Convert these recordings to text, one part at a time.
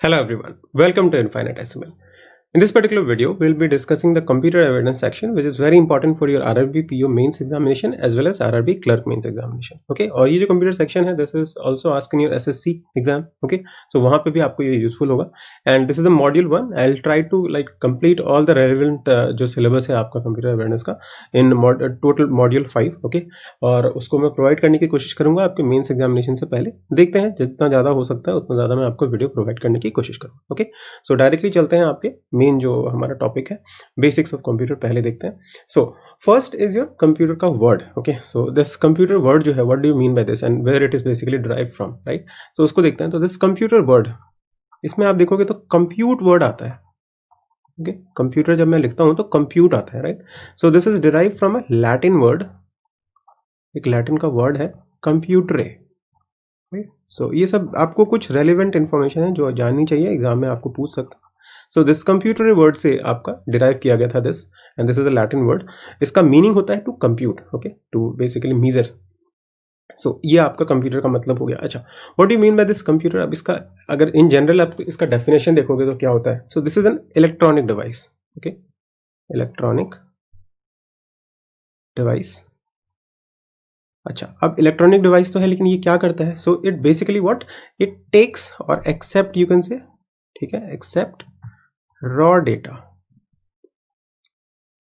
Hello everyone, welcome to Infinite SML. In this particular video, we'll be discussing the computer awareness section, which is very important for your RRB PO mains examination as well as RRB clerk mains examination. Okay, और ये जो computer section है, this is also asked in your SSC exam. Okay, so वहाँ पे भी आपको ये useful होगा. And this is the module 1. I'll try to like complete all the relevant जो syllabus है आपका computer awareness का in total module 5. Okay, और उसको मैं provide करने की कोशिश करूँगा आपके mains examination से पहले. देखते हैं जितना ज़्यादा हो सकता है उतना ज़्यादा मैं आपको वीडियो प्रोवाइड करने की कोशिश करूँगा. ओके, सो डायरेक्टली चलते हैं आपके मेन जो हमारा टॉपिक है बेसिक्स ऑफ कंप्यूटर पहले देखते हैं. So first is your computer का word. Okay, so this computer word जो है, what do you mean by this and where it is basically derived from, right. सो उसको देखते हैं. तो दिस कंप्यूटर वर्ड, इसमें आप देखोगे तो कंप्यूट वर्ड आता है. ओके, कंप्यूटर जब मैं लिखता हूं तो कंप्यूट आता है, right. So this is derive from a Latin word. एक लैटिन का वर्ड है कंप्यूटरे. सो ये सब आपको कुछ रेलिवेंट इन्फॉर्मेशन है जो जाननी चाहिए, एग्जाम में आपको पूछ सकता है. सो दिस कंप्यूटर वर्ड से आपका डिराइव किया गया था this, and this is a Latin word. इसका मीनिंग होता है to compute. Okay, to basically measure. So ये आपका कंप्यूटर का मतलब हो गया. अच्छा, what do mean by this computer. अब इसका अगर इन जनरल आप इसका डेफिनेशन देखोगे तो क्या होता है. So this is an electronic device. Okay, electronic device. अच्छा, अब इलेक्ट्रॉनिक डिवाइस तो है लेकिन ये क्या करता है. So it basically what it takes और एक्सेप्ट, यू कैन से, ठीक है, accept raw data.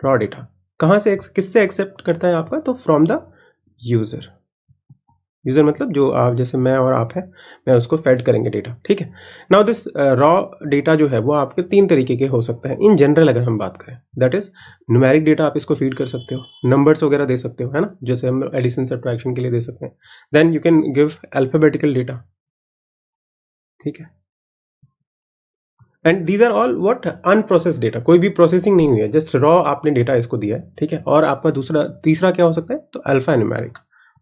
Raw data कहां से, किससे एक्सेप्ट करता है आपका, तो फ्रॉम द यूजर. यूजर मतलब जो आप, जैसे मैं और आप है, मैं उसको फेड करेंगे डेटा. ठीक है. नाउ दिस रॉ डेटा जो है वो आपके तीन तरीके के हो सकते हैं इन जनरल अगर हम बात करें. दैट इज न्यूमेरिक डेटा, आप इसको फीड कर सकते हो, नंबर्स वगैरह दे सकते हो, है ना, जैसे हम एडिशन सब्ट्रैक्शन के लिए दे सकते हैं. Then you can give alphabetical data. ठीक है. And these are all what unprocessed data, कोई भी प्रोसेसिंग नहीं हुई है, जस्ट रॉ आपने डेटा इसको दिया है. ठीक है. और आपका दूसरा तीसरा क्या हो सकता है, तो अल्फा न्यूमेरिक,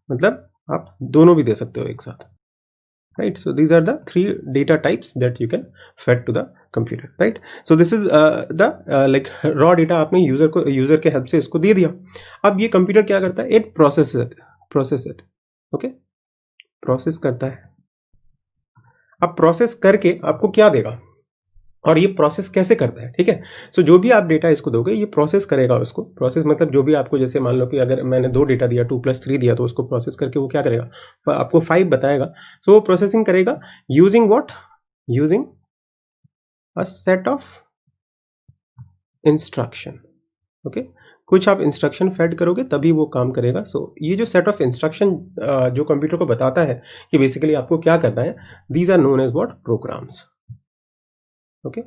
मतलब आप दोनों भी दे सकते हो एक साथ, right. So these are the three data types that you can fed to the computer, right. So this is the like raw data आपने यूजर के हेल्प से इसको दे दिया. अब ये कंप्यूटर क्या करता है, it process it. Okay, process करता है. अब प्रोसेस करके आपको क्या देगा और ये प्रोसेस कैसे करता है. ठीक है. सो जो भी आप डेटा इसको दोगे ये प्रोसेस करेगा उसको. प्रोसेस मतलब जो भी आपको, जैसे मान लो कि अगर मैंने 2 डेटा दिया, 2 + 3 दिया, तो उसको प्रोसेस करके वो क्या करेगा, आपको 5 बताएगा. सो वो प्रोसेसिंग करेगा using what, using a set of instruction. Okay, कुछ आप इंस्ट्रक्शन फेड करोगे तभी वो काम करेगा. सो ये जो सेट ऑफ इंस्ट्रक्शन जो कंप्यूटर को बताता है कि बेसिकली आपको क्या करना है, these are known as what, programs. Okay,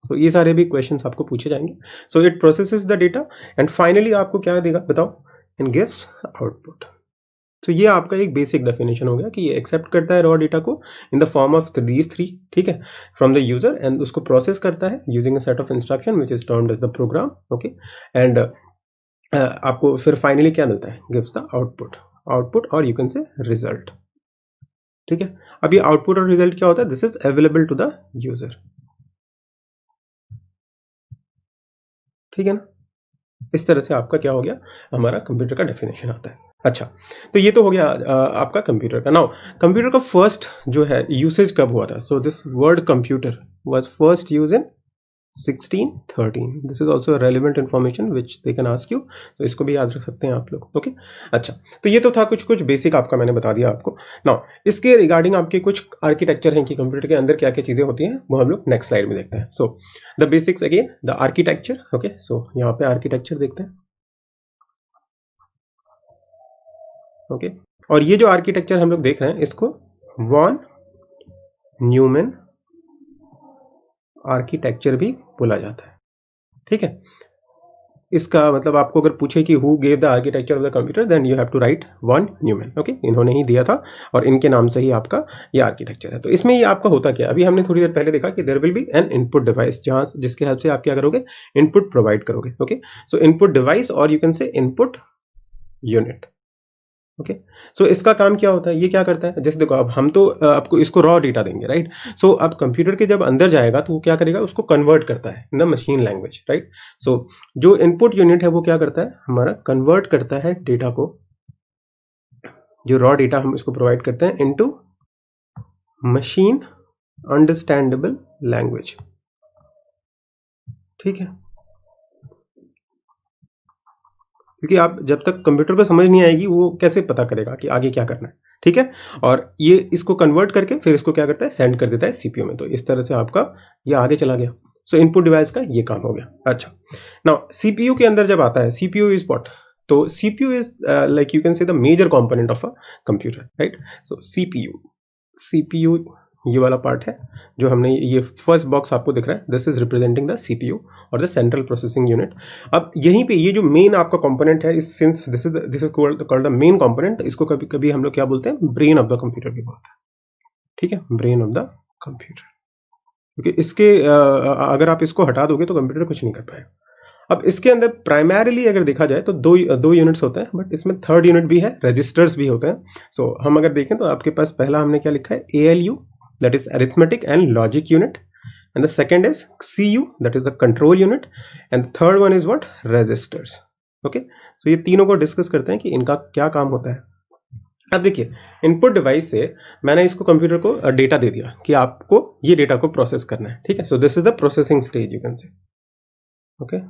so ये सारे भी क्वेश्चंस आपको पूछे जाएंगे. So it processes the data and finally आपको क्या देगा बताओ, एंड गिव्स आउटपुट. तो ये आपका एक बेसिक डेफिनेशन हो गया कि ये एक्सेप्ट करता है रॉ डेटा को in the form of these 3, ठीक है, फ्रॉम द यूजर, एंड उसको प्रोसेस करता है using a set of instruction which is termed as the program. Okay, and आपको फिर फाइनली क्या मिलता है, गिव्स द आउटपुट और यू कैन से रिजल्ट. ठीक है. अब ये आउटपुट और रिजल्ट क्या होता है, this is available to the user. ठीक है ना. इस तरह से आपका क्या हो गया, हमारा कंप्यूटर का डेफिनेशन आता है. अच्छा, तो ये तो हो गया आपका कंप्यूटर का. नाउ कंप्यूटर का फर्स्ट जो है यूसेज कब हुआ था. So this word computer was first use in 1613. This is also relevant information which they can ask you, तो इसको भी याद रख सकते हैं आप लोग. ओके. अच्छा, तो ये तो था कुछ बेसिक आपका, मैंने बता दिया आपको. नाउ इसके रिगार्डिंग आपके कुछ आर्किटेक्चर हैं कि कंप्यूटर के अंदर क्या क्या चीज़ें होती हैं, वो हम लोग नेक्स्ट स्लाइड में देखते हैं. So the basics again, the architecture. Okay, so यहाँ पे आर्किटेक्चर देखते हैं. ओके, और ये जो आर्किटेक्चर हम लोग देख रहे हैं इसको वॉन न्यूमैन आर्किटेक्चर भी बोला जाता है. ठीक है. इसका मतलब आपको अगर पूछे कि who gave the architecture of the computer, then you have to write von Neumann. Okay, इन्होंने ही दिया था और इनके नाम से ही आपका ये आर्किटेक्चर है. तो इसमें ये आपका होता क्या, अभी हमने थोड़ी देर पहले देखा कि there will be an input device, जहां जिसके हेल्प से आप क्या करोगे, इनपुट प्रोवाइड करोगे. Okay, so input device or you can say input unit. Okay, so इसका काम क्या होता है, ये क्या करता है, जैसे देखो अब हम तो आपको इसको रॉ डेटा देंगे, राइट. सो अब कंप्यूटर के जब अंदर जाएगा तो वो क्या करेगा, उसको कन्वर्ट करता है in the machine language, right. So जो इनपुट यूनिट है वो क्या करता है, हमारा कन्वर्ट करता है डेटा को, जो रॉ डेटा हम इसको प्रोवाइड करते हैं, इनटू मशीन अंडरस्टैंडेबल लैंग्वेज। ठीक है, क्योंकि आप जब तक कंप्यूटर को समझ नहीं आएगी वो कैसे पता करेगा कि आगे क्या करना है। ठीक है, और ये इसको कन्वर्ट करके फिर इसको क्या करता है, सेंड कर देता है सीपीयू में। तो इस तरह से आपका ये आगे चला गया। सो इनपुट डिवाइस का ये काम हो गया। अच्छा, नाउ सीपीयू के अंदर जब आता है, सीपीयू इज व्हाट, तो CPU is like you can say the major component of a computer, right. So CPU ये वाला पार्ट है जो हमने, ये फर्स्ट बॉक्स आपको दिख रहा है, this is representing the CPU और द सेंट्रल प्रोसेसिंग यूनिट। अब यहीं पे ये जो मेन आपका कंपोनेंट है, इस since this is called the main component, इसको कभी कभी हम लोग क्या बोलते हैं, ब्रेन ऑफ द कंप्यूटर भी बोलते हैं। ठीक है, ब्रेन ऑफ द कंप्यूटर, क्योंकि इसके अगर आप इसको हटा दोगे तो कंप्यूटर कुछ नहीं कर पाएगा। अब इसके अंदर प्राइमरीली अगर देखा जाए तो दो यूनिट्स होते हैं, बट इसमें थर्ड यूनिट भी है, रजिस्टर्स भी होते हैं। सो हम अगर देखें तो आपके पास पहला हमने क्या लिखा है, ALU, that is arithmetic and logic unit, and the second is CU, that is the control unit, and the third one is what, registers. Okay, so ये तीनों को डिस्कस करते हैं कि इनका क्या काम होता है। अब देखिए, इनपुट डिवाइस से मैंने इसको कंप्यूटर को डेटा दे दिया कि आपको ये डेटा को प्रोसेस करना है। ठीक है, so this is the processing stage, you can से। ओके,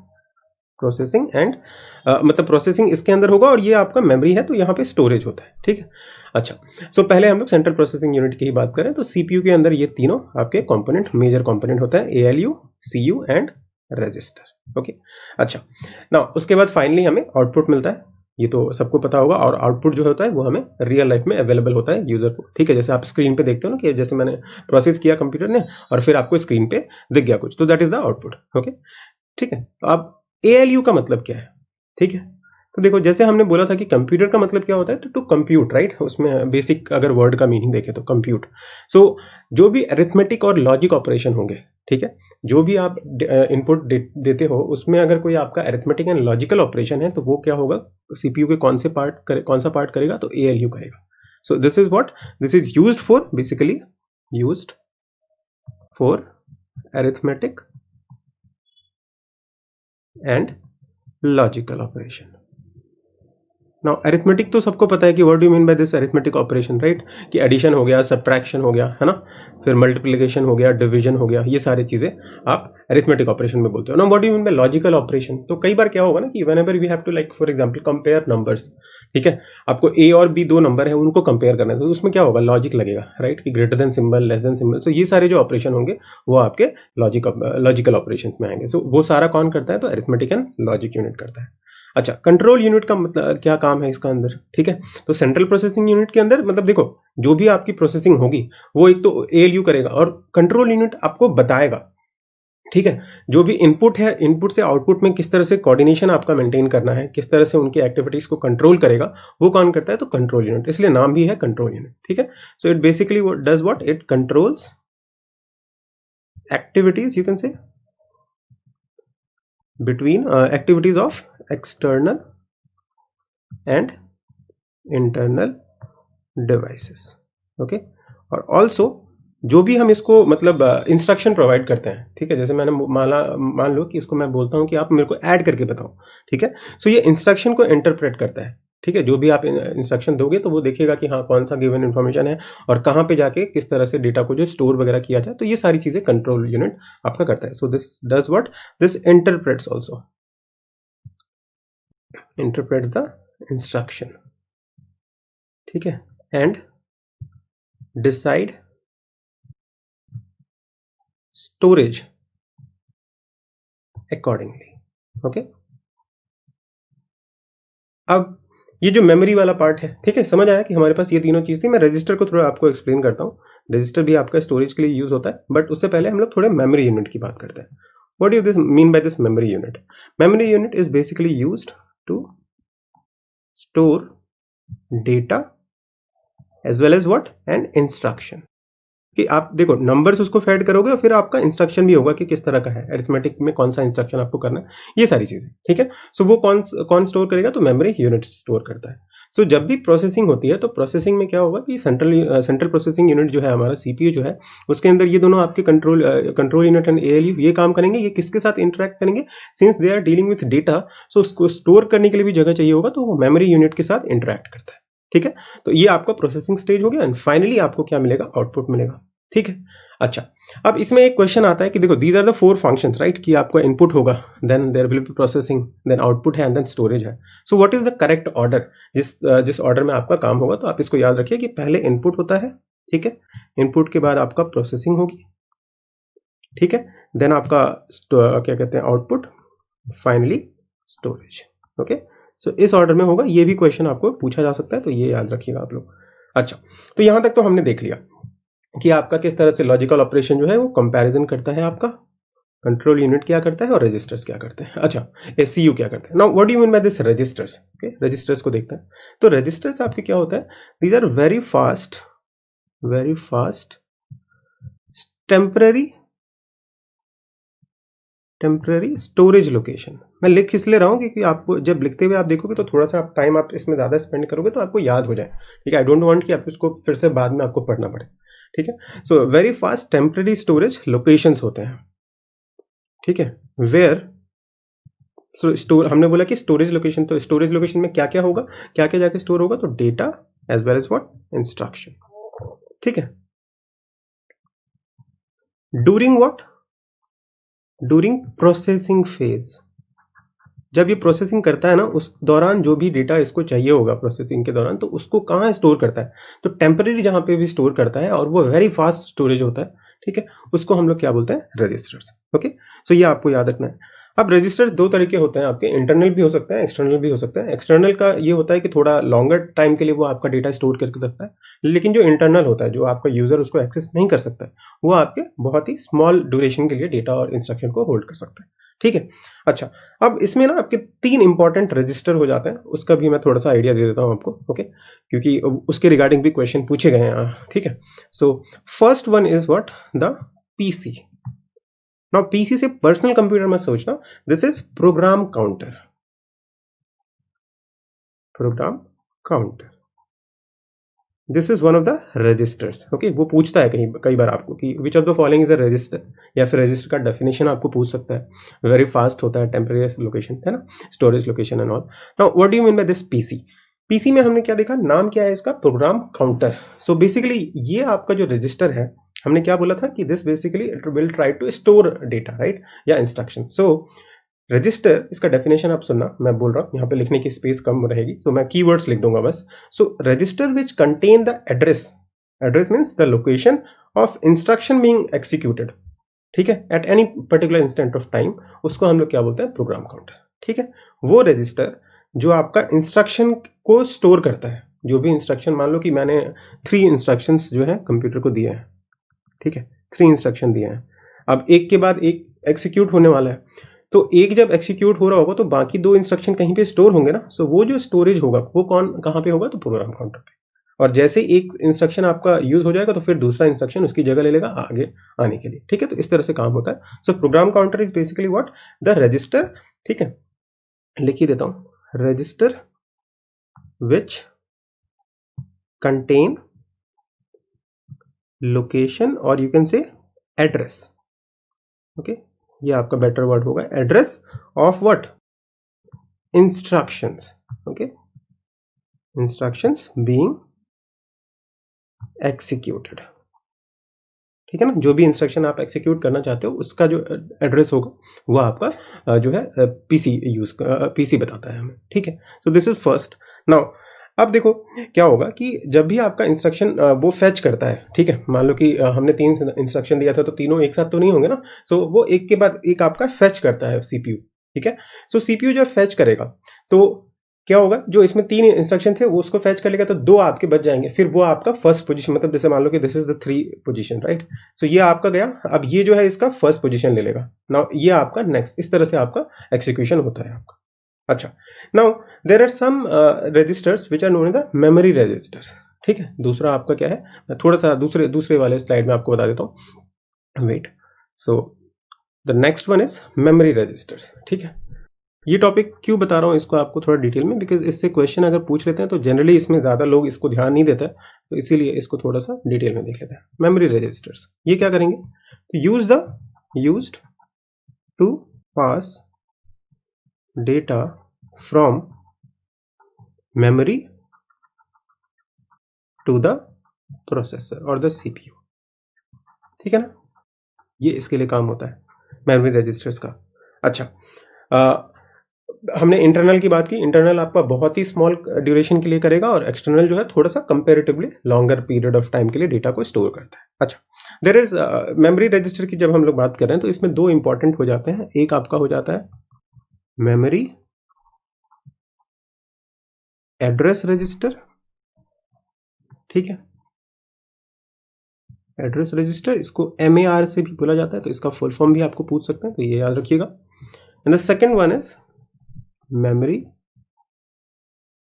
प्रोसेसिंग एंड मतलब प्रोसेसिंग इसके अंदर होगा और ये आपका मेमोरी है, तो यहाँ पे स्टोरेज होता है। ठीक है, अच्छा, सो पहले हम लोग सेंट्रल प्रोसेसिंग यूनिट की ही बात करें तो सीपीयू के अंदर ये तीनों आपके कंपोनेंट, मेजर कंपोनेंट होता है, ALU, CU and register. Okay, अच्छा, ना उसके बाद फाइनली हमें आउटपुट मिलता है, ये तो सबको पता होगा, और आउटपुट जो होता है वो हमें रियल लाइफ में अवेलेबल होता है यूजर को। ठीक है, जैसे आप स्क्रीन पे देखते हो ना कि जैसे मैंने प्रोसेस किया कंप्यूटर ने और फिर आपको स्क्रीन पे दिख गया कुछ, तो that is the output. Okay, ठीक है, तो अब ALU का मतलब क्या है। ठीक है, तो देखो जैसे हमने बोला था कि कंप्यूटर का मतलब क्या होता है, तो टू कंप्यूट, राइट, उसमें बेसिक अगर वर्ड का मीनिंग देखें तो कंप्यूट। सो जो भी अरिथमेटिक और लॉजिक ऑपरेशन होंगे, ठीक है, जो भी आप इनपुट देते हो उसमें अगर कोई आपका अरिथमेटिक एंड लॉजिकल ऑपरेशन है तो वो क्या होगा, सीपीयू के कौन सा पार्ट करेगा, तो ALU करेगा। सो this is what, this is used for, basically used for arithmetic and logical operation. Now arithmetic तो सबको पता है कि what do you mean by this arithmetic operation, right, कि एडिशन हो गया, सब्ट्रैक्शन हो गया, है ना, फिर मल्टीप्लिकेशन हो गया, डिवीजन हो गया, ये सारी चीजें आप अरिथमेटिक ऑपरेशन में बोलते हो ना। What do you mean by logical operation, तो कई बार क्या होगा ना कि whenever we have to like for example compare numbers, ठीक है, आपको A और B दो नंबर है उनको कंपेयर करना है, तो उसमें क्या होगा, लॉजिक लगेगा, राइट, कि greater than symbol, less than symbol. So ये सारे जो ऑपरेशन होंगे वो आपके लॉजिकल ऑपरेशन में आएंगे। सो वो सारा कौन करता है, तो अरिथमेटिक एंड लॉजिक यूनिट करता है। अच्छा, कंट्रोल यूनिट का मतलब क्या काम है इसका अंदर, ठीक है, तो सेंट्रल प्रोसेसिंग यूनिट के अंदर मतलब देखो जो भी आपकी प्रोसेसिंग होगी वो एक तो ALU करेगा और कंट्रोल यूनिट आपको बताएगा, ठीक है, जो भी इनपुट है, इनपुट से आउटपुट में किस तरह से कोऑर्डिनेशन आपका मेंटेन करना है, किस तरह से उनकी एक्टिविटीज को कंट्रोल करेगा, वो कौन करता है, तो कंट्रोल यूनिट, इसलिए नाम भी है कंट्रोल यूनिट। ठीक है, so it basically does what, it controls activities, you can से between activities of external and internal devices. okay, और also जो भी हम इसको मतलब इंस्ट्रक्शन प्रोवाइड करते हैं, ठीक है, जैसे मैंने मान लो कि इसको मैं बोलता हूँ कि आप मेरे को ऐड करके बताओ, ठीक है, सो ये इंस्ट्रक्शन को इंटरप्रेट करता है। ठीक है, जो भी आप इंस्ट्रक्शन दोगे तो वो देखेगा कि हाँ कौन सा गिवन इन्फॉर्मेशन है और कहाँ पे जाके किस तरह से डेटा को जो स्टोर वगैरह किया जाए, तो ये सारी चीजें कंट्रोल यूनिट आपका करता है। So this does what, this interprets also, interpret the instruction, ठीक है, and decide storage accordingly. Okay, अब ये जो मेमोरी वाला पार्ट है, ठीक है, समझ आया कि हमारे पास ये तीनों चीज थी। मैं रजिस्टर को थोड़ा आपको एक्सप्लेन करता हूँ। रजिस्टर भी आपका स्टोरेज के लिए यूज होता है, बट उससे पहले हम लोग थोड़े मेमोरी यूनिट की बात करते हैं। What do you mean by this memory unit? Memory unit is basically used to store data as well as what, and instruction, कि आप देखो नंबर्स उसको फैड करोगे और फिर आपका इंस्ट्रक्शन भी होगा कि किस तरह का है, अरिथमेटिक में कौन सा इंस्ट्रक्शन आपको करना है, ये सारी चीजें, ठीक है। सो वो कौन स्टोर करेगा, तो मेमोरी यूनिट स्टोर करता है। सो जब भी प्रोसेसिंग होती है तो प्रोसेसिंग में क्या होगा कि सेंट्रल प्रोसेसिंग यूनिट जो है हमारा सीपीयू जो है, उसके अंदर ये दोनों आपके कंट्रोल यूनिट एंड ALU ये काम करेंगे। ये किसके साथ इंटरेक्ट करेंगे, since they are dealing with data, so उसको स्टोर करने के लिए भी जगह चाहिए होगा, तो वो मेमोरी यूनिट के साथ इंटरेक्ट करता है, ठीक है। तो ये आपका प्रोसेसिंग स्टेज हो गया एंड फाइनली आपको क्या मिलेगा, आउटपुट मिलेगा, ठीक है। अच्छा, अब इसमें एक क्वेश्चन आता है कि देखो these are the 4 functions right, कि आपका इनपुट होगा, then there will be processing, then output है एंड देन स्टोरेज है। So what is the correct order, जिस ऑर्डर में आपका काम होगा। तो आप इसको याद रखिए कि पहले इनपुट होता है, ठीक है, इनपुट के बाद आपका प्रोसेसिंग होगी, ठीक है, देन आपका क्या कहते हैं आउटपुट, फाइनली स्टोरेज। ओके, सो इस ऑर्डर में होगा। ये भी क्वेश्चन आपको पूछा जा सकता है, तो ये याद रखिएगा आप लोग। अच्छा, तो यहां तक तो हमने देख लिया कि आपका किस तरह से लॉजिकल ऑपरेशन जो है वो कंपैरिजन करता है, आपका कंट्रोल यूनिट क्या करता है और रजिस्टर्स क्या करते हैं। अच्छा, एससीयू क्या करते हैं। Now what do you mean by this registers. Okay, registers को देखते हैं। तो रजिस्टर्स आपके क्या होता है, these are very fast temporary storage location. मैं लिख इसलिए रहा हूँ क्योंकि आपको जब लिखते हुए आप देखोगे तो थोड़ा सा टाइम आप इसमें ज़्यादा स्पेंड करोगे तो आपको याद हो जाए, ठीक है। आई डोंट वांट कि आप इसको फिर से बाद में आपको पढ़ना पड़े, ठीक है। So very fast temporary storage locations होते हैं, ठीक है, वेयर स्टोर, हमने बोला कि स्टोरेज लोकेशन, तो स्टोरेज लोकेशन में क्या क्या होगा, क्या क्या जाके स्टोर होगा, तो data as well as what, instruction, ठीक है। During what, during processing phase, जब ये प्रोसेसिंग करता है ना, उस दौरान जो भी डेटा इसको चाहिए होगा प्रोसेसिंग के दौरान, तो उसको कहाँ स्टोर करता है, तो टेम्पररी जहाँ पे भी स्टोर करता है और वो वेरी फास्ट स्टोरेज होता है, ठीक है, उसको हम लोग क्या बोलते हैं, रजिस्टर्स। ओके, सो ये आपको याद रखना है। अब रजिस्टर्स दो तरीके होते हैं आपके, इंटरनल भी हो सकता है, एक्सटर्नल भी हो सकता है। एक्सटर्नल का ये होता है कि थोड़ा लॉन्गर टाइम के लिए वो आपका डेटा स्टोर करके रखता है, लेकिन जो इंटरनल होता है, जो आपका यूजर उसको एक्सेस नहीं कर सकता है, वो आपके बहुत ही स्मॉल ड्यूरेशन के लिए डेटा और इंस्ट्रक्शन को होल्ड कर सकता है, ठीक है। अच्छा, अब इसमें ना आपके 3 इंपॉर्टेंट रजिस्टर हो जाते हैं, उसका भी मैं थोड़ा सा आइडिया दे देता हूं आपको, ओके, क्योंकि उसके रिगार्डिंग भी क्वेश्चन पूछे गए हैं, ठीक है। So first one is what, the PC. Now PC से पर्सनल कंप्यूटर में सोचना, this is program counter, program counter, this is one of the registers. Okay, वो पूछता है कई बार आपको कि which of the following is a register, या फिर रजिस्टर का डेफिनेशन आपको पूछ सकता है। वेरी फास्ट होता है, टेम्परेरी लोकेशन है ना, storage location and all. Now what do you mean by this PC. PC में हमने क्या देखा, नाम क्या है इसका, प्रोग्राम काउंटर। सो बेसिकली ये आपका जो रजिस्टर है, हमने क्या बोला था कि this basically it will try to store data right, या इंस्ट्रक्शन। सो रजिस्टर, इसका डेफिनेशन आप सुनना, मैं बोल रहा हूँ, यहाँ पे लिखने की स्पेस कम रहेगी, तो मैं कीवर्ड्स लिख दूंगा बस। So register which contain the address, address means the location of instruction being executed, ठीक है, at any particular instant of time, उसको हम लोग क्या बोलते हैं, प्रोग्राम काउंटर, ठीक है। वो रजिस्टर जो आपका इंस्ट्रक्शन को स्टोर करता है, जो भी इंस्ट्रक्शन, मान लो कि मैंने 3 इंस्ट्रक्शंस जो है कंप्यूटर को दिए हैं, ठीक है, 3 इंस्ट्रक्शन दिए हैं, अब एक के बाद एक एक्सिक्यूट होने वाला है, तो एक जब एक्सिक्यूट हो रहा होगा तो बाकी 2 इंस्ट्रक्शन कहीं पे स्टोर होंगे ना। सो वो जो स्टोरेज होगा वो कहाँ पे होगा, तो प्रोग्राम काउंटर पे। और जैसे एक इंस्ट्रक्शन आपका यूज हो जाएगा तो फिर दूसरा इंस्ट्रक्शन उसकी जगह ले लेगा आगे आने के लिए, ठीक है। तो इस तरह से काम होता है। So program counter is basically what, the register, ठीक है, लिख ही देता हूं, register which contain location or you can say address, okay, ये आपका बेटर वर्ड होगा, address of what, instructions, okay, instructions being executed, ठीक है ना, जो भी इंस्ट्रक्शन आप एक्सिक्यूट करना चाहते हो उसका जो एड्रेस होगा वो आपका जो है पीसी बताता है हमें, ठीक है। So this is first. Now अब देखो क्या होगा कि जब भी आपका इंस्ट्रक्शन वो फेच करता है, ठीक है, मान लो कि हमने 3 इंस्ट्रक्शन दिया था तो तीनों एक साथ तो नहीं होंगे ना। सो वो एक के बाद एक आपका फेच करता है सीपीयू, ठीक है। सो सीपीयू जब फेच करेगा तो क्या होगा, जो इसमें 3 इंस्ट्रक्शन थे वो उसको फेच कर लेगा, तो 2 आपके बच जाएंगे, फिर वो आपका फर्स्ट पोजीशन, मतलब जैसे मान लो कि this is the 3 position right. So ये आपका गया, अब ये जो है इसका फर्स्ट पोजीशन ले लेगा, नाउ ये आपका नेक्स्ट, इस तरह से आपका एक्सिक्यूशन होता है आपका। अच्छा, now there are some registers which are known as the memory registers, ठीक है। दूसरा आपका क्या है, मैं थोड़ा सा दूसरे वाले स्लाइड में आपको बता देता हूँ, wait. So the next one is memory registers, ठीक है। ये टॉपिक क्यों बता रहा हूँ इसको आपको थोड़ा डिटेल में, बिकॉज इससे क्वेश्चन अगर पूछ लेते हैं तो जनरली इसमें ज़्यादा लोग इसको ध्यान नहीं देते, तो इसीलिए इसको थोड़ा सा डिटेल में देख लेते हैं। मेमोरी रजिस्टर्स ये क्या करेंगे, तो used to pass data from memory to the processor और द सीपीयू, ठीक है ना। ये इसके लिए काम होता है मेमोरी रजिस्टर्स का। अच्छा, हमने इंटरनल की बात की। इंटरनल आपका बहुत ही स्मॉल ड्यूरेशन के लिए करेगा और एक्सटर्नल जो है थोड़ा सा comparatively longer period of time के लिए डेटा को स्टोर करता है। अच्छा, देयर इज मेमोरी रजिस्टर की जब हम लोग बात कर रहे हैं तो इसमें दो इंपॉर्टेंट हो जाते हैं। एक आपका हो जाता है मेमोरी एड्रेस रजिस्टर, ठीक है, एड्रेस रजिस्टर, इसको MAR से भी बोला जाता है, तो इसका फुल फॉर्म भी आपको पूछ सकते हैं, तो ये याद रखिएगा। And the second one is memory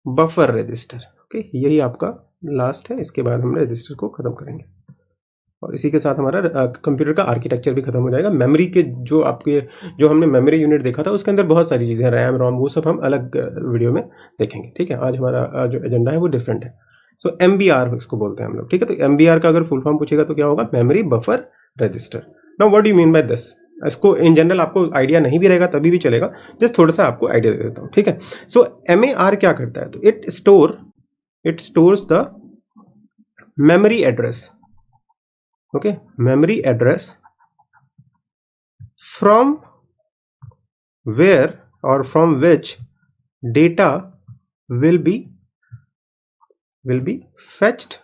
buffer register. Okay, यही आपका लास्ट है, इसके बाद हम रजिस्टर को खत्म करेंगे और इसी के साथ हमारा कंप्यूटर का आर्किटेक्चर भी खत्म हो जाएगा। मेमोरी के जो हमने मेमोरी यूनिट देखा था उसके अंदर बहुत सारी चीज़ें हैं, रैम रोम, वो सब हम अलग वीडियो में देखेंगे, ठीक है। आज हमारा जो एजेंडा है वो डिफरेंट है। सो MBR इसको बोलते हैं हम लोग, ठीक है। तो MBR का अगर फुल फॉर्म पूछेगा तो क्या होगा, memory buffer register. Now what do you mean by this? इसको इन जनरल आपको आइडिया नहीं भी रहेगा तभी भी चलेगा, जस्ट थोड़ा सा आपको आइडिया दे देता हूँ, ठीक है। सो MAR क्या करता है, तो it stores the memory address, okay, memory address from where or from which data will be fetched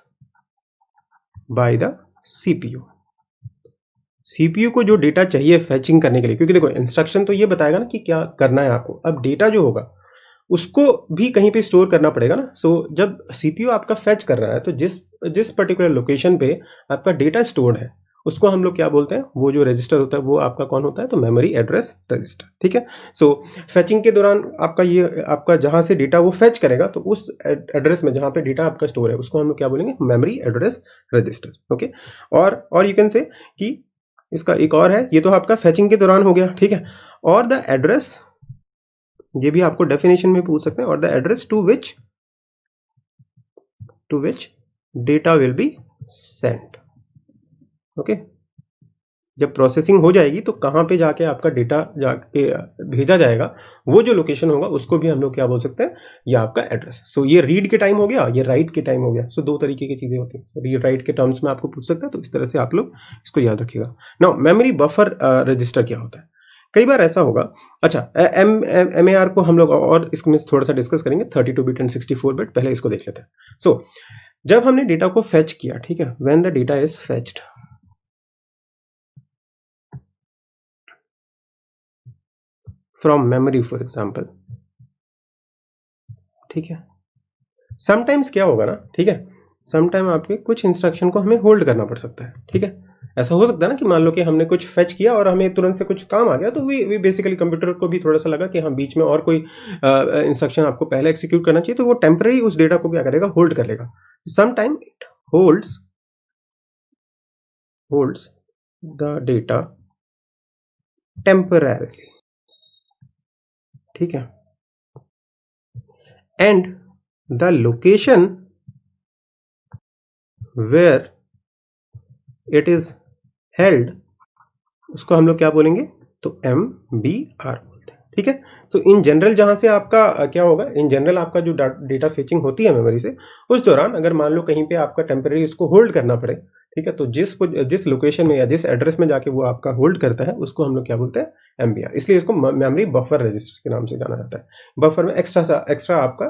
by the CPU। CPU को जो डेटा चाहिए फैचिंग करने के लिए, क्योंकि देखो इंस्ट्रक्शन तो ये बताएगा ना कि क्या करना है आपको, अब डेटा जो होगा उसको भी कहीं पे स्टोर करना पड़ेगा ना। सो जब CPU आपका फैच कर रहा है तो जिस पर्टिकुलर लोकेशन पे आपका डेटा स्टोर्ड है उसको हम लोग क्या बोलते हैं, वो जो रजिस्टर होता है वो आपका कौन होता है, तो मेमोरी एड्रेस रजिस्टर, ठीक है। सो फैचिंग के दौरान आपका जहां से डेटा वो फैच करेगा तो उस एड्रेस में जहां पे डेटा आपका स्टोर है उसको हम लोग क्या बोलेंगे, मेमोरी एड्रेस रजिस्टर, ओके। और यू कैन से कि इसका एक और है, ये तो आपका फैचिंग के दौरान हो गया, ठीक है। और द एड्रेस, ये भी आपको डेफिनेशन में पूछ सकते हैं, और the address to which data will be sent, okay. जब प्रोसेसिंग हो जाएगी तो कहां पे जाके आपका डेटा जाके भेजा जाएगा, वो जो लोकेशन होगा उसको भी हम लोग क्या बोल सकते हैं, ये आपका एड्रेस। सो ये रीड के टाइम हो गया, ये राइट के टाइम हो गया। सो दो तरीके की चीजें होती हैं, रीड राइट के टर्म्स में आपको पूछ सकता है, तो इस तरह से आप लोग इसको याद रखिएगा। नाउ मेमोरी बफर रजिस्टर क्या होता है, कई बार ऐसा होगा। अच्छा, MAR को हम लोग और इसमें थोड़ा सा डिस्कस करेंगे, 32 बिट एंड 64 बिट, पहले इसको देख लेते हैं। सो जब हमने डेटा को फेच किया, ठीक है, when the data is fetched from memory for example, ठीक है, समटाइम्स क्या होगा ना, ठीक है, समटाइम आपके कुछ इंस्ट्रक्शन को हमें होल्ड करना पड़ सकता है, ठीक है। ऐसा हो सकता है ना कि मान लो कि हमने कुछ फेच किया और हमें तुरंत से कुछ काम आ गया, तो वी बेसिकली कंप्यूटर को भी थोड़ा सा लगा कि हाँ बीच में और कोई इंस्ट्रक्शन आपको पहले एक्सिक्यूट करना चाहिए, तो वो टेम्पररी उस डेटा को क्या करेगा, होल्ड कर लेगा। Sometime it holds the data temporarily, ठीक है, and the location where it is held, उसको हम लोग क्या बोलेंगे, तो MBR बोलते हैं, ठीक है। तो इन जनरल जहां से आपका क्या होगा, इन जनरल आपका जो डेटा फेचिंग होती है मेमोरी से, उस दौरान अगर मान लो कहीं पे आपका टेम्पररी उसको होल्ड करना पड़े, ठीक है, तो जिस लोकेशन में या जिस एड्रेस में जाके वो आपका होल्ड करता है उसको हम लोग क्या बोलते हैं, MBR। इसलिए इसको मेमोरी बफर रजिस्टर के नाम से जाना जाता है। बफर में एक्स्ट्रा आपका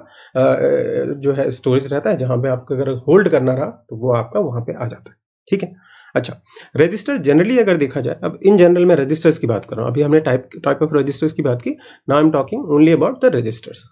जो है स्टोरेज रहता है, जहां पे आपको अगर होल्ड करना रहा तो वो आपका वहां पे आ जाता है, ठीक है। अच्छा, रजिस्टर जनरली अगर देखा जाए, अब इन जनरल में रजिस्टर्स की बात कर रहा हूं, अभी हमने टाइप ऑफ रजिस्टर्स की बात की, now I am talking only about the registers.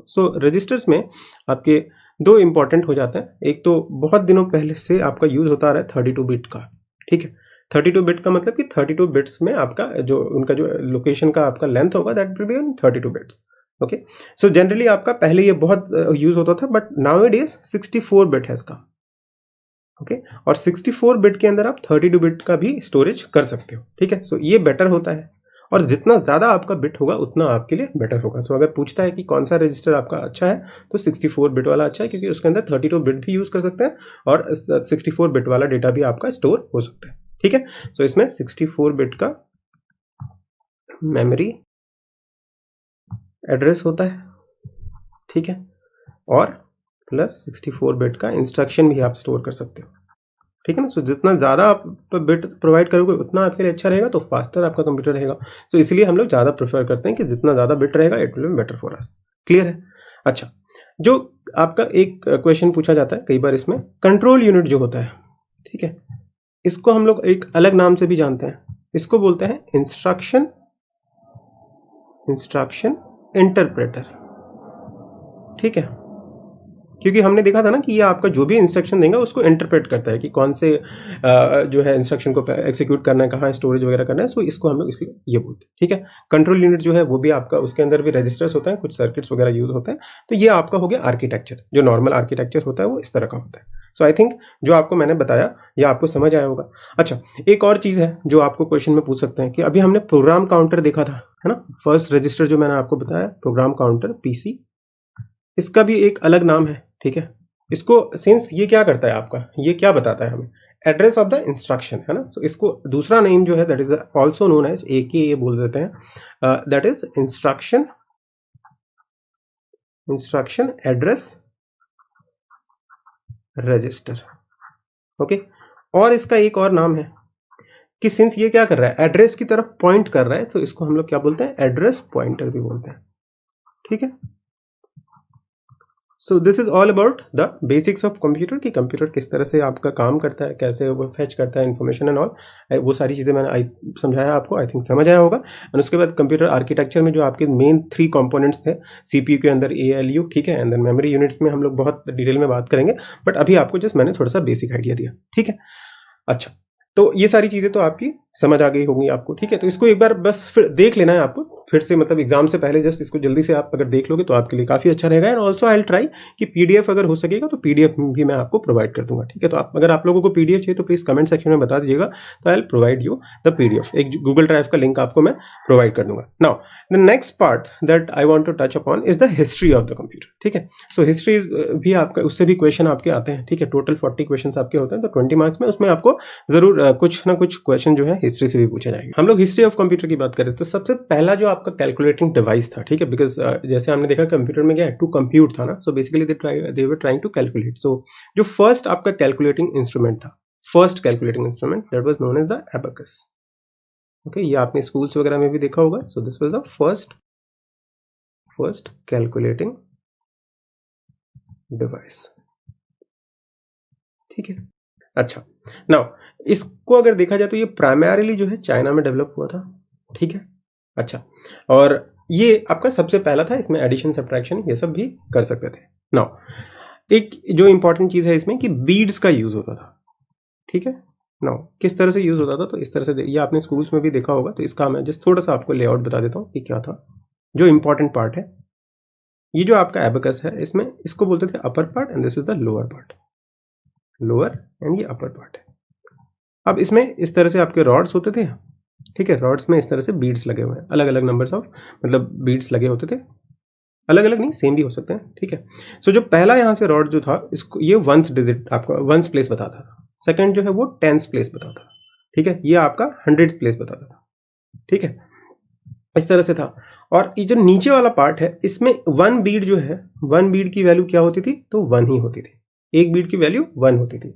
So registers में आपके दो इंपॉर्टेंट हो जाते हैं। एक तो बहुत दिनों पहले से आपका यूज होता आ रहा है 32 बिट का, ठीक है। 32 बिट का मतलब कि 32 बिट्स में आपका जो उनका जो लोकेशन का आपका लेंथ होगा, that will be on 32 bits, okay. So generally आपका पहले ये बहुत यूज होता था, but now it is 64 bit है इसका, ओके। और 64 बिट के अंदर आप 32 बिट का भी स्टोरेज कर सकते हो, ठीक है। सो ये बेटर होता है, और जितना ज्यादा आपका बिट होगा उतना आपके लिए बेटर होगा। सो अगर पूछता है कि कौन सा रजिस्टर आपका अच्छा है, तो 64 बिट वाला अच्छा है, क्योंकि उसके अंदर 32 बिट भी यूज कर सकते हैं और 64 बिट वाला डेटा भी आपका स्टोर हो सकता है, ठीक है। सो इसमें 64 बिट का मेमोरी एड्रेस होता है, ठीक है, और प्लस 64 बिट का इंस्ट्रक्शन भी आप स्टोर कर सकते हो, ठीक है ना। सो जितना ज़्यादा आप बिट प्रोवाइड करोगे उतना आपके लिए अच्छा रहेगा, तो फास्टर आपका कंप्यूटर रहेगा। तो इसलिए हम लोग ज़्यादा प्रेफर करते हैं कि जितना ज़्यादा बिट रहेगा it will be better for us. Clear है। अच्छा, जो आपका एक क्वेश्चन पूछा जाता है कई बार इसमें, कंट्रोल यूनिट जो होता है, ठीक है, इसको हम लोग एक अलग नाम से भी जानते हैं, इसको बोलते हैं इंस्ट्रक्शन इंटरप्रेटर। ठीक है, क्योंकि हमने देखा था ना कि ये आपका जो भी इंस्ट्रक्शन देगा उसको इंटरप्रेट करता है कि कौन से जो है इंस्ट्रक्शन को एक्सिक्यूट करना है, कहाँ स्टोरेज वगैरह करना है। सो इसको हम लोग इसलिए ये बोलते हैं। ठीक है, कंट्रोल यूनिट जो है वो भी आपका, उसके अंदर भी रजिस्टर्स होता है, कुछ सर्किट्स वगैरह यूज होते हैं। तो ये आपका हो गया आर्किटेक्चर। जो नॉर्मल आर्किटेक्चर होता है वो इस तरह का होता है। सो आई थिंक जो आपको मैंने बताया ये आपको समझ आया होगा। अच्छा, एक और चीज़ है जो आपको क्वेश्चन में पूछ सकते हैं कि अभी हमने प्रोग्राम काउंटर देखा था, है ना, फर्स्ट रजिस्टर जो मैंने आपको बताया, प्रोग्राम काउंटर पीसी, इसका भी एक अलग नाम है। ठीक है, इसको सिंस ये क्या करता है आपका, ये क्या बताता है हमें, एड्रेस ऑफ द इंस्ट्रक्शन, है ना। सो इसको दूसरा नेम जो है that is also known as, एक ही ये बोल देते हैं, that is instruction address register. Okay, और इसका एक और नाम है कि सिंस ये क्या कर रहा है, एड्रेस की तरफ पॉइंट कर रहा है, तो इसको हम लोग क्या बोलते हैं, एड्रेस पॉइंटर भी बोलते हैं। ठीक है, so this is all about the basics of computer, कि कंप्यूटर किस तरह से आपका काम करता है, कैसे वो फेच करता है इन्फॉर्मेशन एंड ऑल, वो सारी चीज़ें मैंने समझाया आपको, आई थिंक समझ आया होगा। और उसके बाद कंप्यूटर आर्किटेक्चर में जो आपके मेन 3 कंपोनेंट्स थे, सीपीयू के अंदर ALU, ठीक है, एंड देन मेमोरी यूनिट्स में हम लोग बहुत डिटेल में बात करेंगे, बट अभी आपको जस्ट मैंने थोड़ा सा बेसिक आइडिया दिया। ठीक है, अच्छा, तो ये सारी चीज़ें तो आपकी समझ आ गई होंगी आपको। ठीक है, तो इसको एक बार बस फिर देख लेना है आपको, फिर से मतलब एग्जाम से पहले जस्ट इसको जल्दी से आप अगर देख लोगे तो आपके लिए काफ़ी अच्छा रहेगा। And also I will try कि PDF अगर हो सकेगा तो PDF भी मैं आपको प्रोवाइड कर दूंगा। ठीक है, तो अगर आप लोगों को PDF चाहिए तो प्लीज़ कमेंट सेक्शन में बता दीजिएगा, तो I will provide you the PDF। एक गूगल ड्राइव का लिंक आपको मैं प्रोवाइड कर दूंगा। Now the next part that I want to touch upon is the history of the computer. ठीक है, सो हिस्ट्री भी आपका, उससे भी क्वेश्चन आपके आते हैं। ठीक है, टोटल 40 क्वेश्चन आपके होते हैं, तो 20 मार्क्स में उसमें आपको जरूर कुछ ना कुछ क्वेश्चन जो है हिस्ट्री से भी पूछे जाएंगे। हम लोग हिस्ट्री ऑफ कंप्यूटर की बात करें तो सबसे पहला जो आपका कैलकुलेटिंग डिवाइस था, ठीक है, बिकॉज जैसे हमने देखा कंप्यूटर में क्या है, टू कंप्यूट था ना, so basically they were trying to calculate. So जो फर्स्ट आपका कैलकुलेटिंग इंस्ट्रूमेंट था, first calculating instrument, that was known as the abacus. Okay, ये आपने स्कूल्स वगैरह में भी देखा होगा। So this was the first calculating device. ठीक है, अच्छा, नाउ इसको अगर देखा जाए तो ये प्राइमरीली जो है चाइना में डेवलप हुआ था। ठीक है, अच्छा, और ये आपका सबसे पहला था, इसमें एडिशन सब्ट्रैक्शन ये सब भी कर सकते थे। नाउ एक जो इंपॉर्टेंट चीज है इसमें कि बीड्स का यूज होता था। ठीक है, नाउ किस तरह से यूज होता था, तो इस तरह से, ये आपने स्कूल्स में भी देखा होगा, तो इसका मैं जस्ट थोड़ा सा आपको लेआउट बता देता हूँ कि क्या था। जो इंपॉर्टेंट पार्ट है, ये जो आपका एबेकस है, इसमें इसको बोलते थे upper part and this is the lower part, lower and ये अपर पार्ट है। अब इसमें इस तरह से आपके रॉड्स होते थे। ठीक है, रॉड्स में इस तरह से बीड्स लगे हुए हैं, अलग अलग नंबर्स ऑफ, मतलब बीड्स लगे होते थे, अलग अलग नहीं, सेम भी हो सकते हैं। ठीक है, सो जो पहला यहाँ से रॉड जो था, इसको ये वंस डिजिट आपका वंस प्लेस बताता था, सेकंड जो है वो टेंस प्लेस बताता था। ठीक है, ये आपका 100 प्लेस बताता था। ठीक है, इस तरह से था। और ये जो नीचे वाला पार्ट है, इसमें वन बीड जो है, वन बीड की वैल्यू क्या होती थी, तो 1 ही होती थी, एक बीड की वैल्यू 1 होती थी।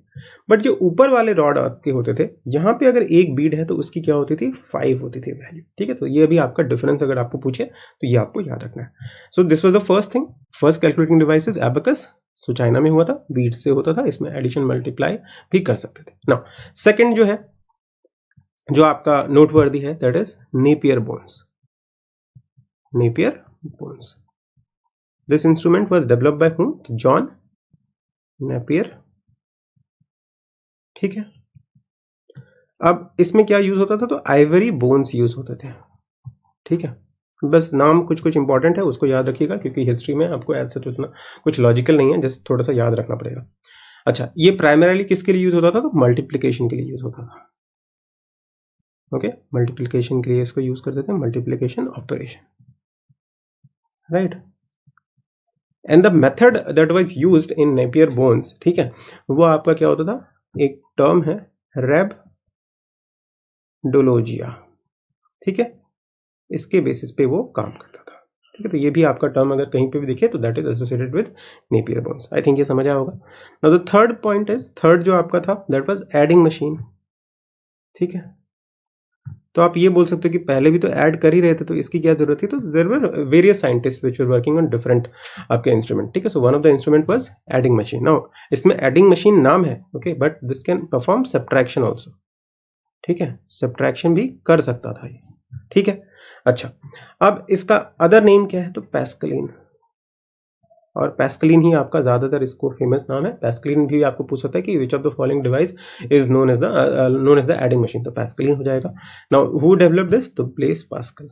बट जो ऊपर वाले रॉड आपके होते थे, यहाँ पे अगर एक बीड है तो उसकी क्या होती थी, 5 होती थी वैल्यू। ठीक है, तो ये भी आपका डिफरेंस अगर आपको पूछे तो ये आपको याद रखना है। So this was the first thing, first calculating devices abacus. So China में हुआ था, बीड से होता था, इसमें एडिशन मल्टीप्लाई भी कर सकते थे। नाउ सेकेंड जो है, जो आपका नोटवर्दी है, that is Napier bones. Napier bones. This instrument was developed by whom? John Napier. ठीक है, अब इसमें क्या यूज होता था, तो आइवरी बोन्स यूज होते थे। ठीक है, बस नाम कुछ कुछ इंपॉर्टेंट है, उसको याद रखिएगा, क्योंकि हिस्ट्री में आपको ऐसा तो उतना कुछ लॉजिकल नहीं है, जस्ट थोड़ा सा याद रखना पड़ेगा। अच्छा, ये प्राइमरीली किसके लिए यूज होता था, तो मल्टीप्लिकेशन के लिए यूज होता था। ओके, मल्टीप्लिकेशन के लिए इसको यूज करते थे, multiplication operation, right. And the method that was used in Napier bones, ठीक है, वो आपका क्या होता था, एक टर्म है रैबडोलॉजिया। ठीक है, इसके बेसिस पे वो काम करता था। ठीक है, तो ये भी आपका टर्म अगर कहीं पे भी दिखे तो that is associated with Napier bones. I think ये समझ आया होगा। Now the third point is, third जो आपका था दैट वाज एडिंग मशीन। ठीक है, तो आप ये बोल सकते हो कि पहले भी तो ऐड कर ही रहे थे तो इसकी क्या जरूरत थी, तो there were various scientist which were working on different आपके इंस्ट्रूमेंट। ठीक है, so one of the instrument was adding machine. नाउ इसमें एडिंग मशीन नाम है, okay, but this can perform subtraction also. ठीक है, सब्ट्रैक्शन भी कर सकता था ये। ठीक है, अच्छा, अब इसका अदर नेम क्या है, तो पैस्कलिन। और पैस्कलिन ही आपका ज्यादातर इसको फेमस नाम है। पैस्कलिन भी आपको पूछ सकता है कि which of the following device is known as the adding machine, तो पैस्कलिन हो जाएगा। नाउ हु डेवलप्ड दिस, तो ब्लेस पास्कल।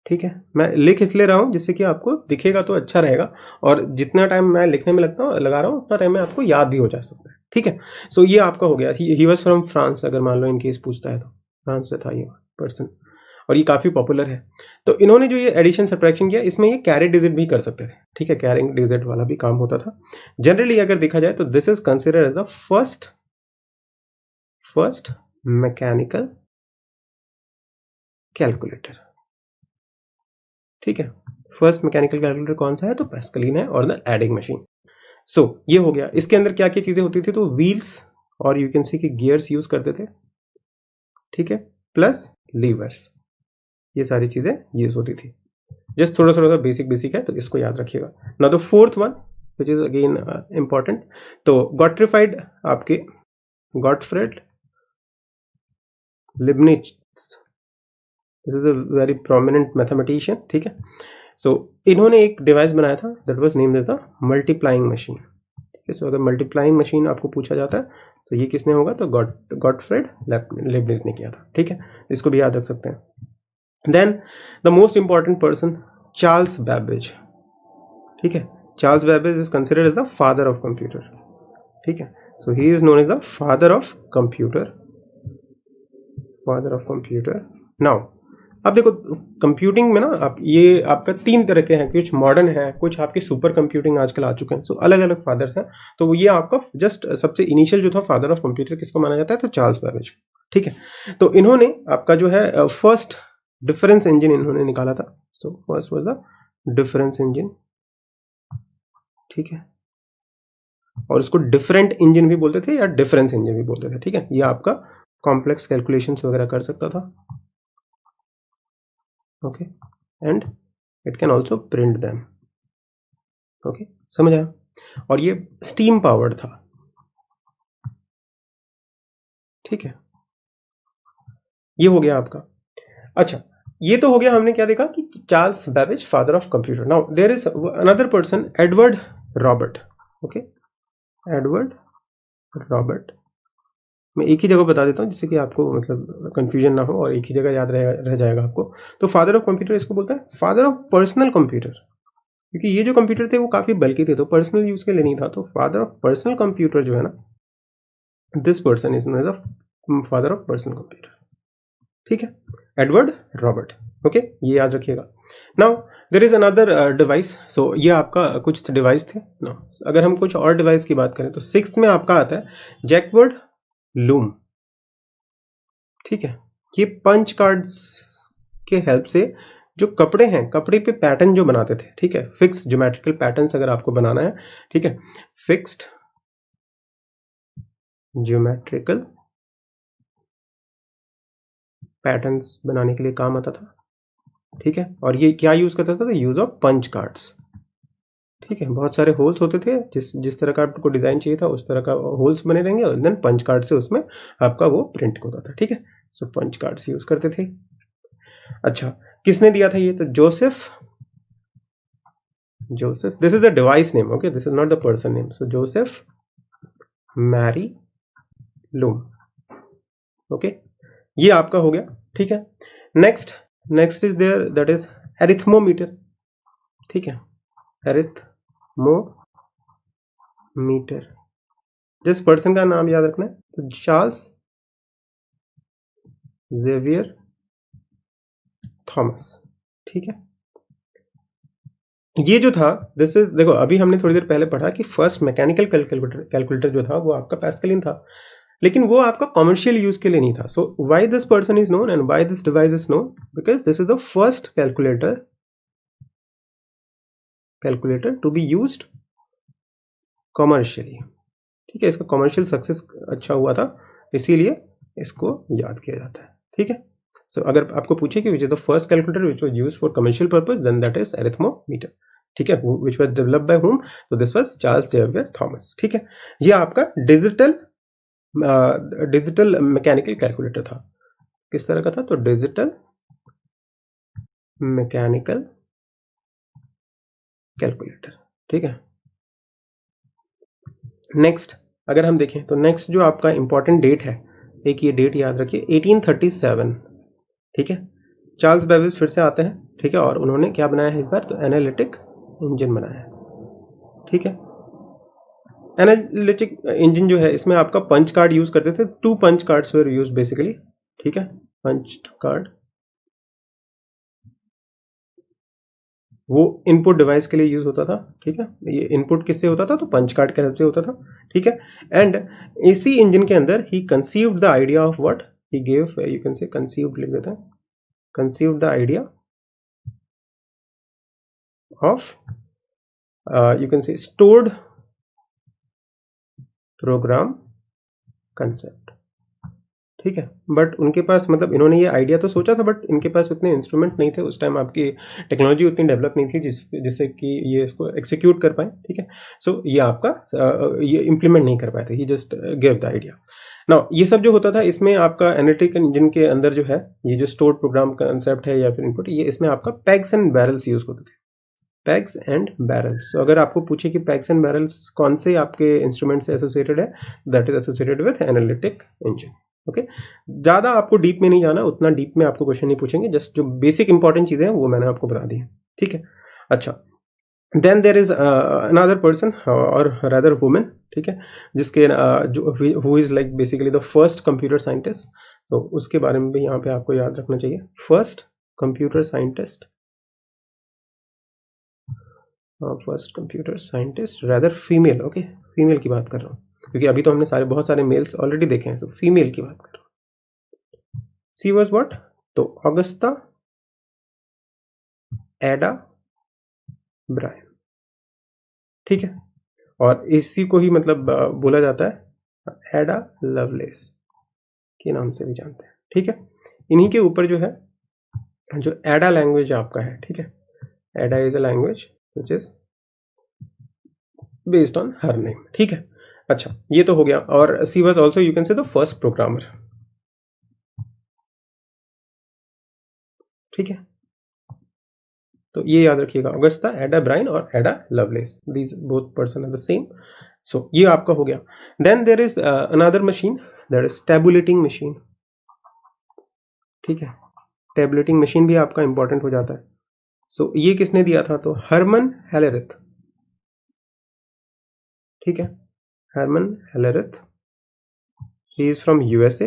ठीक है, मैं लिख इसलिए रहा हूं जिससे कि आपको दिखेगा तो अच्छा रहेगा, और जितना टाइम मैं लिखने में लगा रहा हूं उतना टाइम में आपको याद भी हो जा सकता है। ठीक है, सो ये आपका हो गया। ही वाज फ्रॉम फ्रांस, अगर मान लो इन केस पूछता है तो फ्रांस से था ये पर्सन, और ये काफी पॉपुलर है। तो इन्होंने जो ये एडिशन सब्ट्रैक्शन किया, इसमें ये कैरी डिजिट भी कर सकते थे। ठीक है, कैरिंग डिजिट वाला भी काम होता था। जनरली अगर देखा जाए तो this is considered as the first mechanical calculator. ठीक है, फर्स्ट मैकेनिकल कैलकुलेटर कौन सा है, तो पैस्कलिन है, और द एडिंग मशीन। सो ये हो गया। इसके अंदर क्या क्या चीजें होती थी, तो व्हील्स और यू कैन सी कि गियर्स यूज करते थे। ठीक है, प्लस लीवर्स, ये सारी चीजें यूज होती थी। जस्ट थोड़ा थोड़ा सा बेसिक है, तो इसको याद रखिएगा। Now the fourth one which is again important, तो गॉटफ्रीड, आपके Gottfried Leibniz, this is a very prominent mathematician. ठीक है, सो इन्होंने एक डिवाइस बनाया था that was named as the multiplying machine. ठीक है, सो अगर मल्टीप्लाइंग मशीन आपको पूछा जाता है तो ये किसने होगा, तो गॉटफ्रेड लिबनिट्ज ने किया था। ठीक है, इसको भी याद रख सकते हैं। Then the most important person, Charles Babbage. ठीक है, Charles Babbage is considered as the father of computer. ठीक है, so he is known as the father of computer, father of computer. Now अब देखो, कंप्यूटिंग में ना आप ये आपका तीन तरह के हैं, कुछ मॉडर्न है, कुछ आपके सुपर कंप्यूटिंग आजकल आ चुके हैं। सो अलग अलग फादर्स हैं। तो ये आपका जस्ट सबसे इनिशियल जो था फादर ऑफ कंप्यूटर किसको माना जाता है, तो चार्ल्स बैबेज। ठीक है, तो इन्होंने आपका जो है फर्स्ट डिफरेंस इंजन इन्होंने निकाला था। So first was the difference engine. ठीक है, और इसको डिफरेंट इंजन भी बोलते थे या डिफरेंस इंजन भी बोलते थे। ठीक है, ये आपका कॉम्प्लेक्स कैलकुलेशंस वगैरह कर सकता था। Okay, and it can also print them. Okay, समझ आया। और ये स्टीम पावर्ड था। ठीक है, ये हो गया आपका। अच्छा, ये तो हो गया, हमने क्या देखा कि Charles Babbage father of computer. Now there is another person, Edward Robert. Okay, Edward Robert, मैं एक ही जगह बता देता हूँ जिससे कि आपको मतलब कंफ्यूजन ना हो और एक ही जगह याद रह जाएगा आपको। तो फादर ऑफ कंप्यूटर इसको बोलता है, फादर ऑफ पर्सनल कंप्यूटर, क्योंकि ये जो कंप्यूटर थे वो काफी बल्कि थे, तो पर्सनल यूज के लिए नहीं था। तो फादर ऑफ पर्सनल कंप्यूटर जो है ना, this person is known as a father of personal computer. ठीक है, एडवर्ड रॉबर्ट। ओके, ये याद रखिएगा। Now there is another device. So ये आपका कुछ डिवाइस थे ना। अगर हम कुछ और डिवाइस की बात करें तो सिक्स्थ में आपका आता है जैकवर्ड लूम। ठीक है, ये पंच कार्ड्स के हेल्प से जो कपड़े हैं, कपड़े पे पैटर्न जो बनाते थे। ठीक है, फिक्स ज्योमेट्रिकल पैटर्न्स अगर आपको बनाना है, ठीक है, फिक्स्ड ज्योमेट्रिकल पैटर्न्स बनाने के लिए काम आता था। ठीक है, और ये क्या यूज करता था, यूज ऑफ पंच कार्ड्स। ठीक है, बहुत सारे होल्स होते थे, जिस तरह का आपको डिजाइन चाहिए था उस तरह का होल्स बने रहेंगे, और देन पंच कार्ड से उसमें आपका वो प्रिंट होता था। ठीक है, सो पंच कार्ड्स यूज करते थे। अच्छा, किसने दिया था ये, तो Joseph, this is the device name. Okay, this is not the person name. So Joseph Marie loom. Okay, ये आपका हो गया। ठीक है, next is there, that is arithmometer. ठीक है, एरिथमोमीटर, जिस पर्सन का नाम याद रखना है, तो चार्ल्स जेवियर थॉमस। ठीक है, ये जो था, दिस इज, देखो अभी हमने थोड़ी देर पहले पढ़ा कि फर्स्ट मैकेनिकल कैलकुलेटर जो था वो आपका पैस्कलिन था। लेकिन वो आपका कॉमर्शियल यूज के लिए नहीं था. So why this person is known and why this device is known, because this is the first calculator to be used commercially. ठीक है, इसका कॉमर्शियल सक्सेस अच्छा हुआ था, इसीलिए इसको याद किया जाता है. ठीक है, सो अगर आपको पूछे कि which is the first calculator which was used for commercial purpose, then that is arithmometer. ठीक है, which was developed by whom, तो this was Charles Xavier Thomas. ठीक है, ये आपका डिजिटल मैकेनिकल कैलकुलेटर था. किस तरह का था, तो डिजिटल मैकेनिकल कैलकुलेटर. ठीक है, नेक्स्ट अगर हम देखें तो नेक्स्ट जो आपका इंपॉर्टेंट डेट है, एक ये डेट याद रखिए 1837. ठीक है, चार्ल्स बेबेज फिर से आते हैं. ठीक है, और उन्होंने क्या बनाया है इस बार, तो एनालिटिक इंजन बनाया है. ठीक है, एनालिटिक इंजन जो है इसमें आपका पंच कार्ड यूज करते थे. 2 punch cards were use basically. ठीक है, पंच कार्ड वो इनपुट डिवाइस के लिए यूज होता था. ठीक है, ये इनपुट किससे होता था, तो पंच कार्ड के हेल्प से होता था. ठीक है, एंड इसी इंजन के अंदर ही conceived the idea of what he give, you can say conceived लिख देते हैं, conceived the idea of you can say stored program concept. ठीक है, बट उनके पास मतलब इन्होंने ये आइडिया तो सोचा था, बट इनके पास उतने इंस्ट्रूमेंट नहीं थे उस टाइम, आपकी टेक्नोलॉजी उतनी डेवलप नहीं थी जिससे कि ये इसको एक्सिक्यूट कर पाए. ठीक है, सो ये आपका ये इम्प्लीमेंट नहीं कर पाए थे, he just give the idea. Now ये सब जो होता था इसमें आपका एनालिटिक इंजन के अंदर जो है ये जो स्टोर्ड प्रोग्राम कंसेप्ट है या फिर इनपुट, ये इसमें आपका पैग्स एंड बैरल्स यूज होते थे. पैग्स एंड बैरल्स. तो अगर आपको पूछे कि पैग्स एंड बैरल्स कौन से आपके इंस्ट्रूमेंट से एसोसिएटेड है, that is associated with analytic engine. Okay, ज्यादा आपको डीप में नहीं जाना, उतना डीप में आपको क्वेश्चन नहीं पूछेंगे, जस्ट जो बेसिक इंपॉर्टेंट चीजें हैं वो मैंने आपको बता दी है. ठीक है, अच्छा, then there is another person और रादर वुमेन. ठीक है, जिसके जो who is like basically the first computer scientist. तो उसके बारे में भी यहाँ पे आपको याद रखना चाहिए. First computer scientist, first computer scientist rather female. Okay, female की बात कर रहा हूँ क्योंकि अभी तो हमने बहुत सारे मेल्स ऑलरेडी देखे हैं, तो फीमेल की बात कर रहा हूँ. सी वाज व्हाट, तो ऑगस्टा एडा ब्रायन. ठीक है, और इसी को ही मतलब बोला जाता है एडा लवलेस के नाम से भी जानते हैं. ठीक है, इन्हीं के ऊपर जो है जो एडा लैंग्वेज आपका है. ठीक है, एडा is a language which is based on her name. ठीक है, अच्छा, ये तो हो गया. और she was also you can say the first programmer. ठीक है, तो ये याद रखिएगा, ऑगस्टा एडा ब्रायन और Ada Lovelace, these both person are the same. So ये आपका हो गया. Then there is another machine, that is tabulating machine. ठीक है, टैबुलेटिंग मशीन भी आपका इंपॉर्टेंट हो जाता है. सो ये किसने दिया था, तो हरमन हेलेरिथ. ठीक है, Herman Hollerith, he is from USA.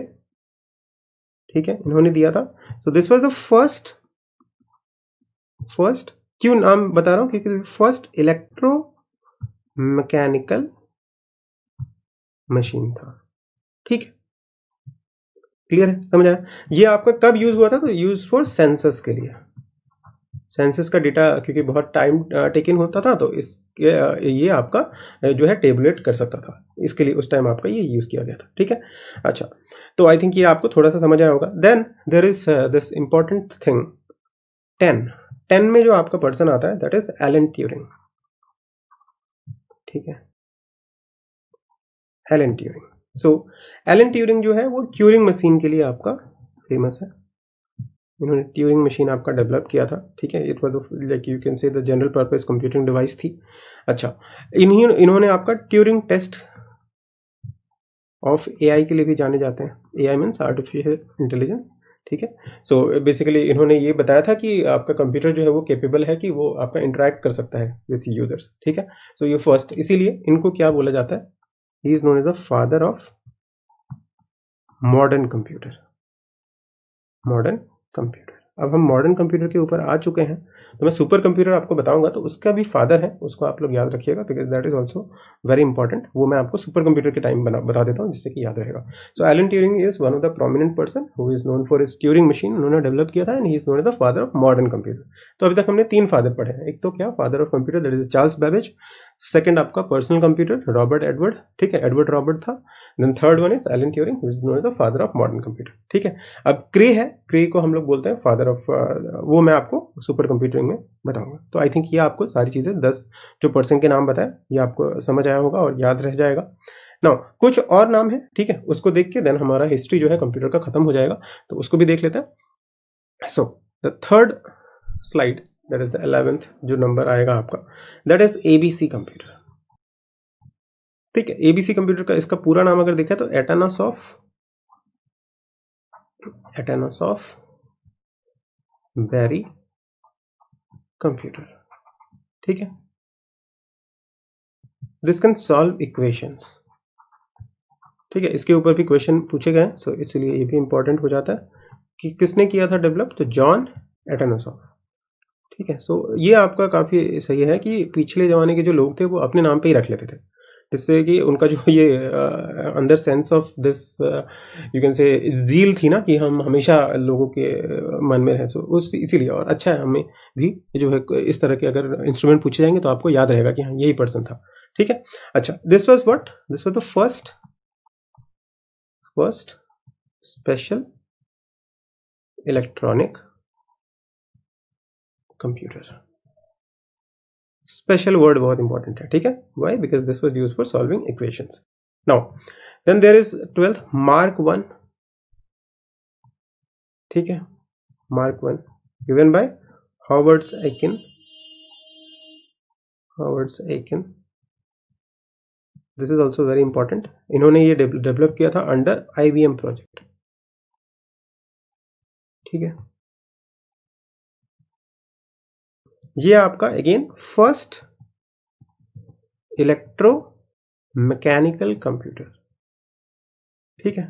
ठीक है, इन्होंने दिया था. So this was the first क्यों नाम बता रहा हूं, क्योंकि फर्स्ट इलेक्ट्रो मैकेनिकल मशीन था. ठीक है, क्लियर है, समझ आया. ये आपका कब यूज हुआ था, तो यूज फॉर सेंसस के लिए. सेंसस का डेटा क्योंकि बहुत टाइम टेकन होता था, तो इसके ये आपका जो है टेबलेट कर सकता था, इसके लिए उस टाइम आपका ये यूज किया गया था. ठीक है, अच्छा, तो आई थिंक ये आपको थोड़ा सा समझ आया होगा. Then there is this important thing 10 में जो आपका पर्सन आता है दैट इज एलन ट्यूरिंग. ठीक है, एलन ट्यूरिंग. सो एलन ट्यूरिंग जो है वो ट्यूरिंग मशीन के लिए आपका फेमस है. इन्होंने ट्यूरिंग मशीन आपका डेवलप किया था. ठीक है, it was like you can say the general purpose computing device थी. अच्छा, इन्होंने आपका ट्यूरिंग टेस्ट ऑफ एआई के लिए भी जाने जाते हैं. AI means artificial intelligence. ठीक है, सो बेसिकली इन्होंने ये बताया था कि आपका कंप्यूटर जो है वो कैपेबल है कि वो आपका इंटरेक्ट कर सकता है विथ यूजर्स. ठीक है, सो ये फर्स्ट, इसीलिए इनको क्या बोला जाता है, he is known as the father of modern computer. Modern computer. अब हम मॉडर्न कंप्यूटर के ऊपर आ चुके हैं, तो मैं सुपर कंप्यूटर आपको बताऊंगा, तो उसका भी फादर है, उसको आप लोग याद रखिएगा because that is also very important. वो मैं आपको सुपर कंप्यूटर के टाइम बता देता हूँ जिससे कि याद रहेगा। So Alan Turing is one of the prominent person who is known for his Turing machine, उन्होंने डेवलप किया था and he is known as the father of modern computer. तो अभी तक हमने 3 फादर पढ़े हैं। एक तो क्या, father of computer that is Charles Babbage, second आपका पर्सनल कंप्यूटर रॉबर्ट एडवर्ड, ठीक है, एडवर्ड रॉबर्ट था, then third one is Alan Turing who is known as the father of modern computer, ठीक है। अब क्रे है, क्रे को हम लोग बोलते हैं फादर ऑफ, वो मैं आपको सुपर कंप्यूटिंग में बताऊंगा। तो आई थिंक ये आपको सारी चीजें 10 जो पर्सन के नाम बताए ये आपको समझ आया होगा और याद रह जाएगा। नाउ कुछ और नाम है, ठीक है, उसको देख के देन हमारा हिस्ट्री जो है कंप्यूटर का खत्म हो जाएगा, तो उसको भी देख लेते हैं। So the third slide that is the 11th जो नंबर आएगा आपका, दैट इज एबीसी कंप्यूटर, ठीक है। एबीसी कंप्यूटर का इसका पूरा नाम अगर देखा तो एटनस ऑफ बैरी कंप्यूटर, ठीक है। दिस कैन सॉल्व इक्वेशंस, ठीक है, इसके ऊपर भी क्वेश्चन पूछे गए, सो इसलिए ये भी इंपॉर्टेंट हो जाता है कि किसने किया था डेवलप, तो जॉन एटनसॉफ, ठीक है। सो ये आपका काफी सही है कि पिछले जमाने के जो लोग थे वो अपने नाम पे ही रख लेते थे, जिससे कि उनका जो ये अंदर sense of this you can say zeal थी ना कि हम हमेशा लोगों के मन में रहे, सो उस इसीलिए। और अच्छा है हमें भी जो है इस तरह के अगर इंस्ट्रूमेंट पूछे जाएंगे तो आपको याद रहेगा कि हाँ यही पर्सन था, ठीक है। अच्छा, this was the first special electronic computer. Special word बहुत इंपॉर्टेंट है, ठीक है। Why? Because this was used for solving equations. Now then there is 12th mark 1, ठीक है, mark 1 given by Howard's Aiken. This is also very important. इन्होंने ये develop किया था अंडर IBM प्रोजेक्ट, ठीक है। ये आपका again first electro mechanical computer, ठीक है,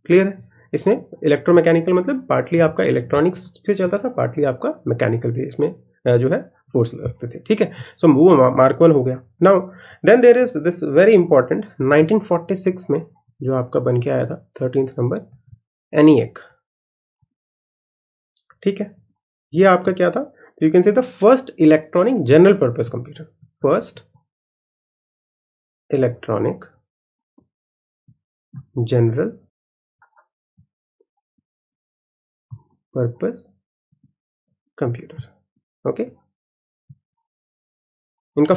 क्लियर है। इसमें इलेक्ट्रोमैकेनिकल मतलब पार्टली आपका इलेक्ट्रॉनिक्स पे चलता था, पार्टली आपका मैकेनिकल भी इसमें जो है फोर्स लगते थे, ठीक है। सो वो मार्क 1 हो गया। Now then there is this very important 1946 में जो आपका बन के आया था 13th नंबर, ENIAC, ठीक है। ये आपका क्या था, you can say the first electronic general purpose computer, first electronic general purpose computer, okay.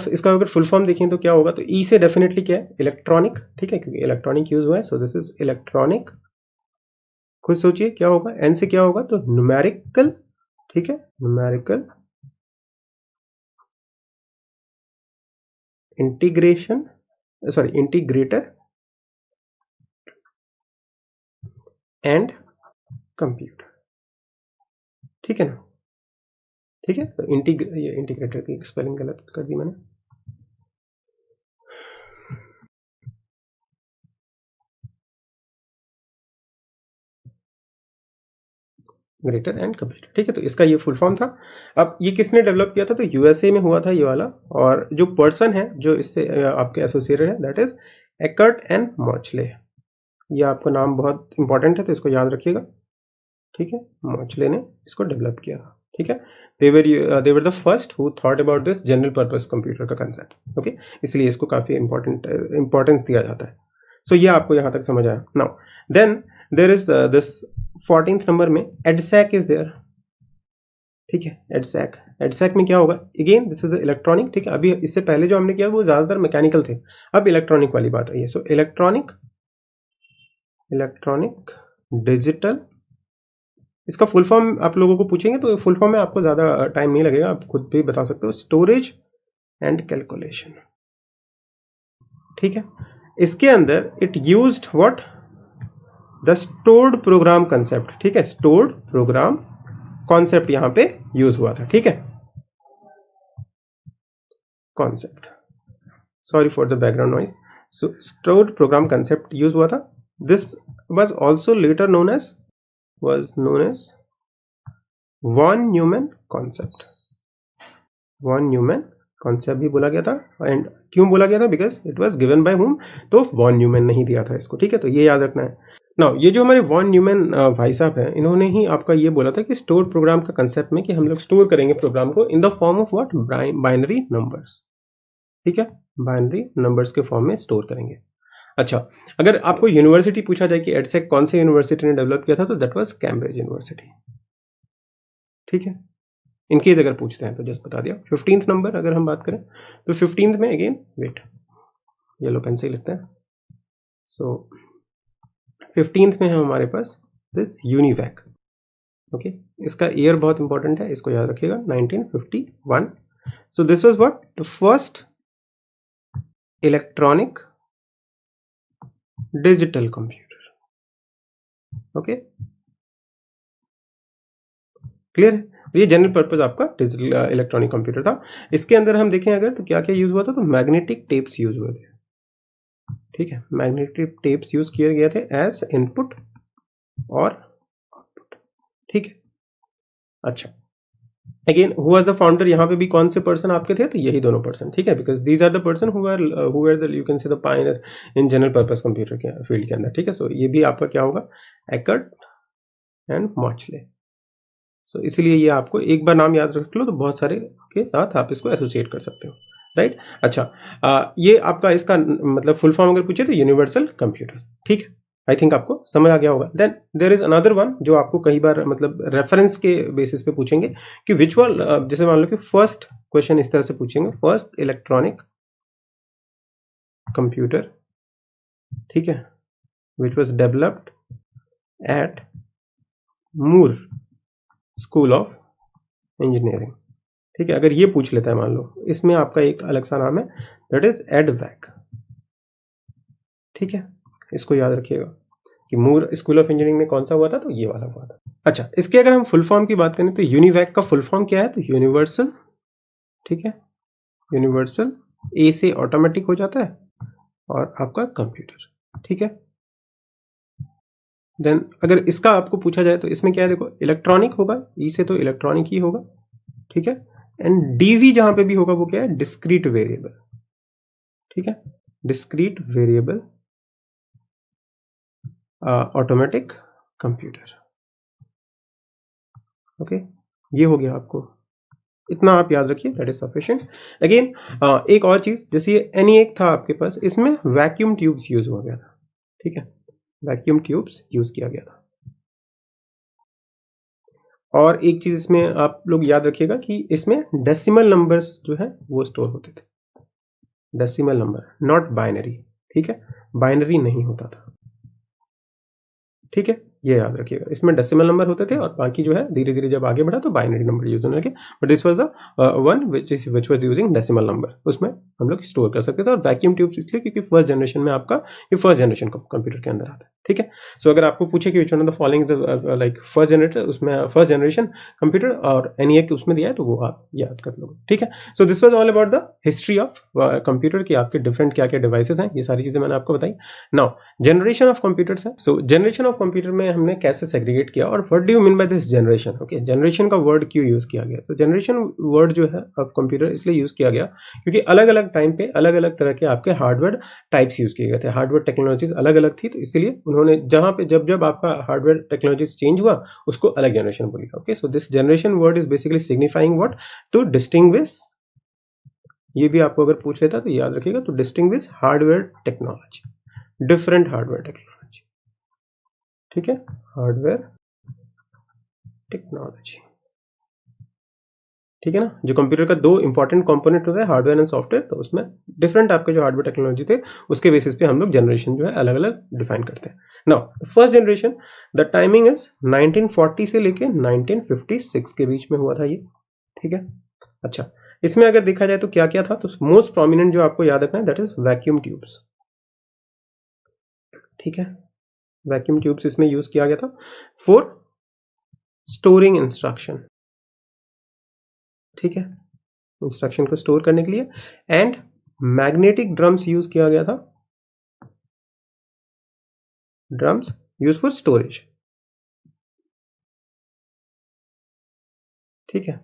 इसका अगर फुल फॉर्म देखें तो क्या होगा, तो ई से डेफिनेटली क्या है, इलेक्ट्रॉनिक, ठीक है, क्योंकि इलेक्ट्रॉनिक यूज हुआ है, सो दिस इज इलेक्ट्रॉनिक। खुद सोचिए क्या होगा, एन से क्या होगा, तो न्यूमेरिकल, ठीक है, numerical integration, sorry integrator and computer, ठीक है ना, ठीक है। तो ये इंटीग्रेटर की स्पेलिंग गलत कर दी मैंने, ग्रेटर एंड कंप्यूटर, ठीक है। तो इसका ये फुल फॉर्म था। अब ये किसने डेवलप किया था, तो यूएसए में हुआ था ये वाला, और जो पर्सन है जो इससे आपके एसोसिएटेड है दैट इज एकर्ट एंड मॉचले। ये आपका नाम बहुत इंपॉर्टेंट है तो इसको याद रखिएगा, ठीक है। मॉचले ने इसको डेवलप किया, ठीक है। they were the first who thought about this general purpose computer का कंसेप्ट, ओके। इसलिए इसको काफी इंपॉर्टेंस दिया जाता है। सो ये आपको यहाँ तक समझ आया। Now then there is this 14th number में एडसैक इज देयर, ठीक है। एडसैक में क्या होगा, अगेन दिस इज इलेक्ट्रॉनिक, ठीक है। अभी इससे पहले जो हमने किया वो ज्यादातर मैकेनिकल थे, अब इलेक्ट्रॉनिक वाली बात आई है। सो इलेक्ट्रॉनिक डिजिटल, इसका फुल फॉर्म आप लोगों को पूछेंगे तो फुल फॉर्म में आपको ज्यादा टाइम नहीं लगेगा, आप खुद भी बता सकते हो, स्टोरेज एंड कैलकुलेशन, ठीक है। इसके अंदर it used what, the stored program concept, ठीक है। स्टोर्ड प्रोग्राम कॉन्सेप्ट यहां पे यूज हुआ था, ठीक है। Concept, sorry for the background noise. So stored program concept use हुआ था. This was also later known as von Neumann concept. Von Neumann concept भी बोला गया था. एंड क्यों बोला गया था? Because it was given by whom. तो वॉन न्यूमैन नहीं दिया था इसको. ठीक है, तो ये याद रखना है. नाउ ये जो हमारे वॉन न्यूमैन भाई साहब हैं, इन्होंने ही आपका ये बोला था कि स्टोर प्रोग्राम का कंसेप्ट में कि हम लोग स्टोर करेंगे प्रोग्राम को in the form of what? Binary numbers. ठीक है, बाइनरी नंबर्स के फॉर्म में स्टोर करेंगे. अच्छा, अगर आपको यूनिवर्सिटी पूछा जाए कि एडसेक कौन से यूनिवर्सिटी ने डेवलप किया था, तो दैट वाज कैम्ब्रिज यूनिवर्सिटी. ठीक है, इनकेस अगर पूछते हैं तो जस्ट बता दिया. 15th नंबर अगर हम बात करें तो 15th में अगेन वेट येलो पेन से ही लिखते हैं. सो 15th में है हमारे पास दिस यूनिवैक. ओके, इसका ईयर बहुत इंपॉर्टेंट है, इसको याद रखिएगा, 1951. सो this was what? The first electronic digital computer. Okay, clear है? ये जनरल पर्पज आपका डिजिटल इलेक्ट्रॉनिक कंप्यूटर था. इसके अंदर हम देखें अगर तो क्या क्या यूज हुआ था, तो मैग्नेटिक टेप्स यूज हुए थे. ठीक है, मैग्नेटिक टेप्स यूज किए गए थे एज इनपुट और आउटपुट. ठीक है, अच्छा, again who was the founder? यहाँ पे भी कौन से पर्सन आपके थे? तो यही दोनों पर्सन. ठीक है, because these are the person who are the you can say the pioneer in general purpose computer के फील्ड के अंदर. ठीक है, सो ये भी आपका क्या होगा? Eckert and मॉचले. सो इसीलिए ये आपको एक बार नाम याद रख लो तो बहुत सारे के साथ आप इसको एसोसिएट कर सकते हो. राइट. अच्छा, ये आपका इसका मतलब फुल फॉर्म अगर पूछे तो यूनिवर्सल कंप्यूटर. ठीक है, आई थिंक आपको समझ आ गया होगा. Then there is another one जो आपको कई बार मतलब रेफरेंस के बेसिस पे पूछेंगे कि विच वन, जैसे मान लो कि फर्स्ट क्वेश्चन इस तरह से पूछेंगे, फर्स्ट इलेक्ट्रॉनिक कंप्यूटर. ठीक है, which was developed at Moore School of Engineering. ठीक है, अगर ये पूछ लेता है मान लो, इसमें आपका एक अलग सा नाम है, दैट इज एडवैक. ठीक है, इसको याद रखिएगा कि मूर स्कूल ऑफ इंजीनियरिंग में कौन सा हुआ था, तो ये वाला हुआ था. अच्छा, इसके अगर हम फुल फॉर्म की बात करें तो यूनिवैक का फुल फॉर्म क्या है? तो यूनिवर्सल. ठीक है, यूनिवर्सल. ए से ऑटोमेटिक हो जाता है और आपका कंप्यूटर. ठीक है, देन अगर इसका आपको पूछा जाए तो इसमें क्या है? देखो, इलेक्ट्रॉनिक होगा, ई से तो इलेक्ट्रॉनिक ही होगा. ठीक है, एंड डीवी जहां पे भी होगा वो क्या है? Discrete variable. ठीक है, discrete variable automatic computer. Okay, ये हो गया. आपको इतना आप याद रखिए, दैट इज सफिशिएंट. अगेन एक और चीज, जैसे ये एनीएक था आपके पास, इसमें वैक्यूम ट्यूब्स यूज हो गया था. ठीक है, वैक्यूम ट्यूब्स यूज किया गया था. और एक चीज इसमें आप लोग याद रखिएगा कि इसमें डेसिमल नंबर्स जो है वो स्टोर होते थे. Decimal number, not binary. ठीक है, बाइनरी नहीं होता था. ठीक है, ये याद रखिएगा, इसमें डेसिमल नंबर होते थे और बाकी जो है धीरे धीरे जब आगे बढ़ा तो बाइनरी नंबर यूज होने लगे. But this was the one which was using decimal number. उसमें हम लोग स्टोर कर सकते थे. और वैक्यूम ट्यूब्स इसलिए क्योंकि फर्स्ट जनरेशन में आपका ये फर्स्ट जनरेशन कंप्यूटर के अंदर आता है. ठीक है, सो अगर आपको पूछे कि which one of the following like first generator, उसमें फर्स्ट जनरेशन कंप्यूटर और एनईएक उसमें दिया है तो वो आप याद कर लो. ठीक है, so this was all about the history of computer की आपके डिफरेंट क्या क्या डिवाइसेस हैं, ये सारी चीजें मैंने आपको बताई. नाउ जनरेशन ऑफ कंप्यूटर्स है. सो जनरेशन ऑफ कंप्यूटर में हमने कैसे सेग्रीगेट किया और what do you mean by this generation. Okay, generation का वर्ड क्यों यूज किया गया? तो जनरेशन वर्ड जो है ऑफ कंप्यूटर इसलिए यूज किया गया क्योंकि अलग अलग टाइम पे अलग अलग तरह के आपके हार्डवेयर टाइप्स यूज किए गए थे. हार्डवेयर टेक्नोलॉजीज अलग अलग थी, तो इसलिए उन्होंने जहां पे जब जब आपका हार्डवेयर टेक्नोलॉजीज चेंज हुआ उसको अलग जनरेशन बोली. Okay, so this generation word is basically signifying what? To distinguish. ये भी आपको अगर पूछ लेता तो याद रखिएगा, to distinguish hardware technology, different hardware technology. ठीक है, हार्डवेयर टेक्नोलॉजी. ठीक है ना, जो कंप्यूटर का दो इंपॉर्टेंट कंपोनेंट होता है, हार्डवेयर एंड सॉफ्टवेयर, तो उसमें डिफरेंट आपके जो हार्डवेयर टेक्नोलॉजी थे उसके बेसिस पे हम लोग जनरेशन जो है अलग अलग डिफाइन करते हैं. Now first generation, the timing is 1940 से लेके 1956 के बीच में हुआ था ये. ठीक है, अच्छा, इसमें अगर देखा जाए तो क्या क्या था, तो मोस्ट प्रोमिनेंट जो आपको याद रखना है दैट इज वैक्यूम ट्यूब्स. ठीक है, वैक्यूम ट्यूब्स इसमें यूज किया गया था फॉर स्टोरिंग इंस्ट्रक्शन. ठीक है, इंस्ट्रक्शन को स्टोर करने के लिए. एंड मैग्नेटिक ड्रम्स यूज किया गया था ड्रम्स यूज फॉर स्टोरेज, ठीक है।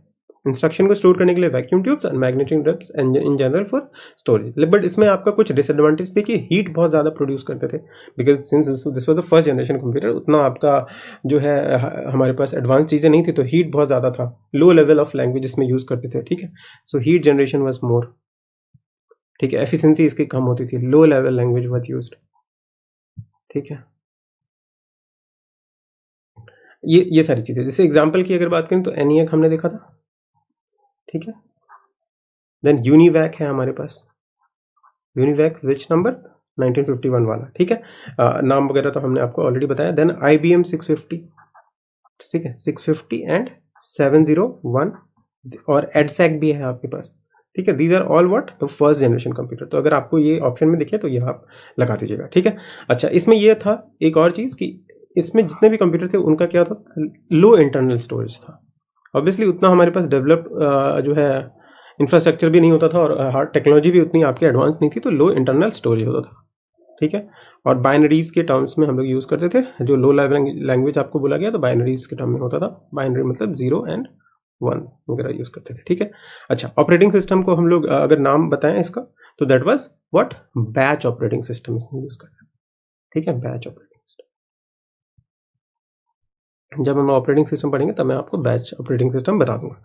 इंस्ट्रक्शन को स्टोर करने के लिए vacuum tubes and magnetic drums in general for storage. But इसमें आपका कुछ डिसएडवांटेज थी कि हीट बहुत ज़्यादा प्रोड्यूस करते थे, because since this was the first generation computer, उतना आपका जो है हमारे पास एडवांस चीज़ें नहीं थी, तो हीट बहुत ज़्यादा था, लो लेवल ऑफ लैंग्वेज इसमें यूज़ करते थे, ठीक है। So heat generation was more, ठीक है, एफिशिएंसी इसकी कम होती थी, low level language was used, ठीक है। ये सारी चीज़ें, जैसे एग्जांपल की अगर बात करें तो एनिएक हमने देखा था, ठीक है। देन यूनिवैक है हमारे पास, यूनिवैक विच नंबर 1951 वाला, ठीक है। नाम वगैरह तो हमने आपको ऑलरेडी बताया। देन IBM 650, ठीक है, 650 एंड 701, और एडसैक भी है आपके पास, ठीक है। These are all what the first generation computer. तो अगर आपको ये ऑप्शन में दिखे तो ये आप लगा दीजिएगा, ठीक है। अच्छा, इसमें ये था एक और चीज़ कि इसमें जितने भी कंप्यूटर थे उनका क्या था, लो इंटरनल स्टोरेज था। ऑब्वियसली उतना हमारे पास डेवलप्ड जो है इंफ्रास्ट्रक्चर भी नहीं होता था, और हार्ड टेक्नोलॉजी भी उतनी आपकी एडवांस नहीं थी, तो लो इंटरनल स्टोरेज होता था, ठीक है। और बाइनरीज के टर्म्स में हम लोग यूज़ करते थे, जो लो लेवल लैंग्वेज आपको बोला गया तो बाइनरीज के टर्म में होता था। बाइनरी मतलब 0 एंड 1 वगैरह यूज़ करते थे, ठीक है। अच्छा, ऑपरेटिंग सिस्टम को हम लोग अगर नाम बताएं इसका, तो that was what, batch operating system इसमें यूज़ करते हैं, ठीक है, बैच ऑपरेटिंग सिस्टम। जब हम ऑपरेटिंग सिस्टम पढ़ेंगे तब मैं आपको बैच ऑपरेटिंग सिस्टम बता दूंगा,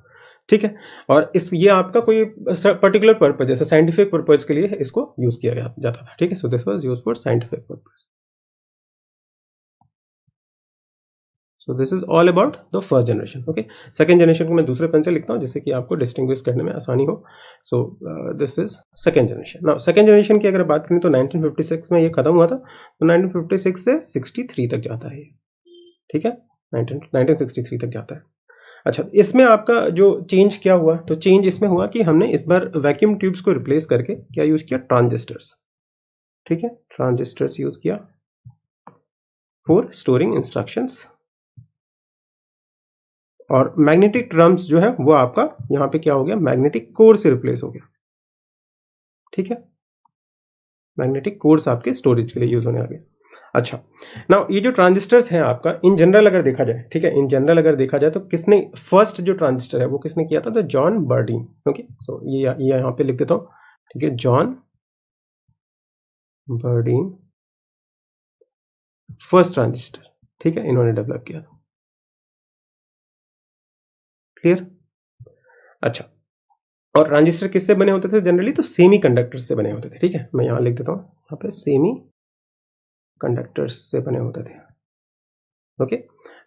ठीक है। और इस ये आपका कोई पर्टिकुलर पर्पज, जैसे साइंटिफिक पर्पज के लिए इसको यूज किया जाता था, ठीक है। So this was used for scientific purpose. So this is all about the first generation, okay. Second generation को मैं दूसरे पेन से लिखता हूँ जिससे कि आपको डिस्टिंग्विश करने में आसानी हो। सो this is second generation. Now second generation की अगर बात करें तो 1956 में ये खत्म हुआ था, तो 1956 से 63 तक जाता है ये, ठीक है, 1963 तक जाता है। अच्छा, इसमें आपका जो चेंज क्या हुआ, तो चेंज इसमें हुआ कि हमने इस बार वैक्यूम ट्यूब्स को रिप्लेस करके क्या यूज किया, ट्रांजिस्टर्स, ठीक है, ट्रांजिस्टर्स यूज किया फॉर स्टोरिंग इंस्ट्रक्शंस। और मैग्नेटिक ड्रम्स जो है वो आपका यहाँ पे क्या हो गया, मैग्नेटिक कोर से रिप्लेस हो गया, ठीक है। मैग्नेटिक कोर्स आपके स्टोरेज के लिए यूज होने लगे। अच्छा, नाउ ये जो ट्रांजिस्टर्स हैं आपका इन जनरल अगर देखा जाए, ठीक है, इन जनरल अगर देखा जाए तो किसने फर्स्ट जो ट्रांजिस्टर है वो किसने किया था, तो जॉन बर्डीन, ओके। सो ये यहाँ पे लिख देता हूँ, ठीक है, जॉन बर्डीन फर्स्ट ट्रांजिस्टर, ठीक है, इन्होंने डेवलप किया था, क्लियर। अच्छा, और ट्रांजिस्टर किससे बने होते थे जनरली, तो सेमी कंडक्टर से बने होते थे, ठीक है। मैं यहाँ लिख देता हूँ, यहाँ पे सेमी कंडक्टर्स से बने होते थे, ओके।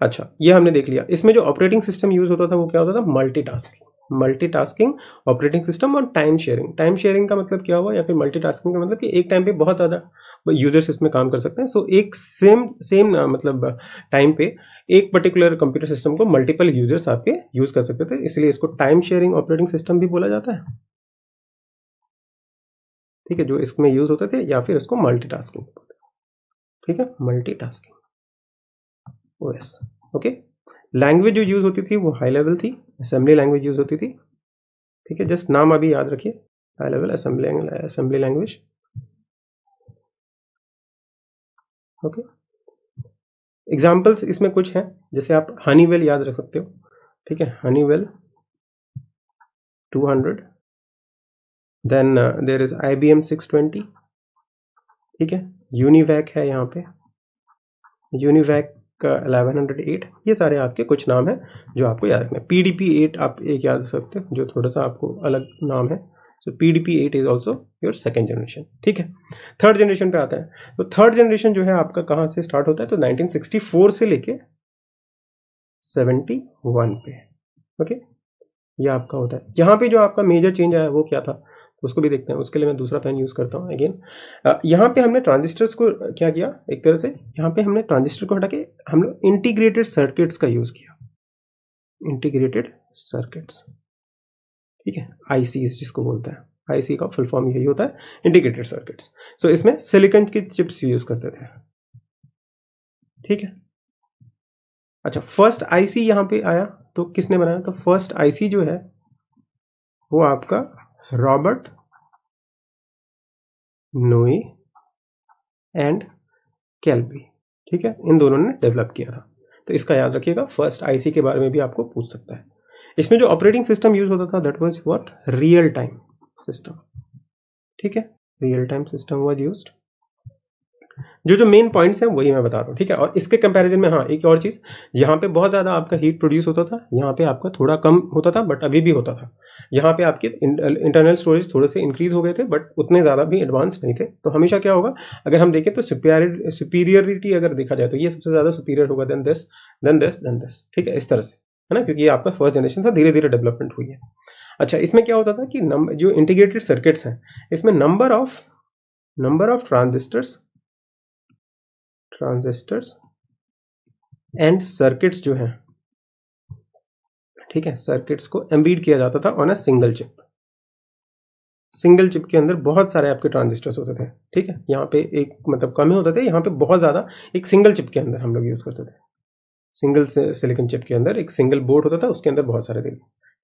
अच्छा, ये हमने देख लिया। इसमें जो ऑपरेटिंग सिस्टम यूज होता था वो क्या होता था, मल्टीटास्किंग, मल्टीटास्किंग ऑपरेटिंग सिस्टम, और टाइम शेयरिंग। टाइम शेयरिंग का मतलब क्या हुआ, या फिर मल्टीटास्किंग का मतलब कि एक टाइम पे बहुत ज़्यादा यूजर्स इसमें काम कर सकते हैं। सो एक सेम सेम मतलब टाइम पे एक पर्टिकुलर कंप्यूटर सिस्टम को मल्टीपल यूजर्स आपके यूज कर सकते थे, इसलिए इसको टाइम शेयरिंग ऑपरेटिंग सिस्टम भी बोला जाता है, ठीक है, जो इसमें यूज होते थे, या फिर इसको मल्टीटास्किंग, ठीक है, मल्टीटास्किंग ओएस, ओके। लैंग्वेज जो यूज होती थी वो हाई लेवल थी, असेंबली लैंग्वेज यूज होती थी, ठीक है, जस्ट नाम अभी याद रखिए, high level assembly language, okay. Examples इसमें कुछ हैं, जैसे आप हनीवेल याद रख सकते हो, ठीक है, Honeywell 200, then there is IBM 620, ठीक है, यूनिवैक है यहाँ पे, यूनिवैक का 1108, ये सारे आपके कुछ नाम हैं जो आपको याद रखना है। PDP-8 आप एक याद रख सकते हो, जो थोड़ा सा आपको अलग नाम है। सो PDP-8 is also your second generation, ठीक है। थर्ड जनरेशन पे आता है, तो थर्ड जनरेशन जो है आपका कहाँ से स्टार्ट होता है, तो 1964 से लेके 71 पे, ओके, ये आपका होता है। यहाँ पे जो आपका मेजर चेंज आया वो क्या था, उसको भी देखते हैं। उसके लिए मैं दूसरा पेन यूज करता हूँ अगेन। यहाँ पे हमने ट्रांजिस्टर्स को क्या किया, एक तरह से यहाँ पे हमने ट्रांजिस्टर को हटा के हम लोग इंटीग्रेटेड सर्किट्स का यूज किया, इंटीग्रेटेड सर्किट्स, ठीक है, आईसीज जिसको बोलते हैं, आईसी का फुल फॉर्म यही होता है, इंटीग्रेटेड सर्किट्स। सो इसमें सिलिकॉन की चिप्स यूज करते थे, ठीक है। अच्छा, फर्स्ट आईसी यहाँ पे आया तो किसने बनाया, तो फर्स्ट आईसी जो है वो आपका रॉबर्ट नोई एंड कैल्वी, ठीक है, इन दोनों ने डेवलप किया था। तो इसका याद रखिएगा, फर्स्ट आईसी के बारे में भी आपको पूछ सकता है। इसमें जो ऑपरेटिंग सिस्टम यूज होता था that was what, real time system. ठीक है, real time system was used. जो मेन पॉइंट्स हैं वही मैं बता रहा हूँ। ठीक है, और इसके कंपैरिजन में हाँ एक और चीज़, यहाँ पे बहुत ज़्यादा आपका हीट प्रोड्यूस होता था, यहाँ पे आपका थोड़ा कम होता था, बट अभी भी होता था। यहाँ पे आपके इंटरनल स्टोरेज थोड़े से इंक्रीज हो गए थे, बट उतने ज़्यादा भी एडवांस नहीं थे। तो हमेशा क्या होगा, अगर हम देखें तो सुपीरियरिटी अगर देखा जाए तो ये सबसे ज़्यादा सुपीरियर होगा then this then this then this. ठीक है, इस तरह से है ना, क्योंकि ये आपका फर्स्ट जनरेशन था, धीरे धीरे डेवलपमेंट हुई है। अच्छा, इसमें क्या होता था कि जो इंटीग्रेटेड सर्किट्स हैं, इसमें number of transistors and circuits जो हैं, ठीक है, सर्किट्स को एम्बीड किया जाता था on a single chip. Single chip के अंदर बहुत सारे आपके ट्रांजिस्टर्स होते थे। ठीक है, यहाँ पे एक मतलब कम ही होते थे, यहाँ पे बहुत ज़्यादा एक सिंगल चिप के अंदर हम लोग यूज़ करते थे। सिंगल सिलिकॉन चिप के अंदर एक सिंगल बोर्ड होता था, उसके अंदर बहुत सारे थे।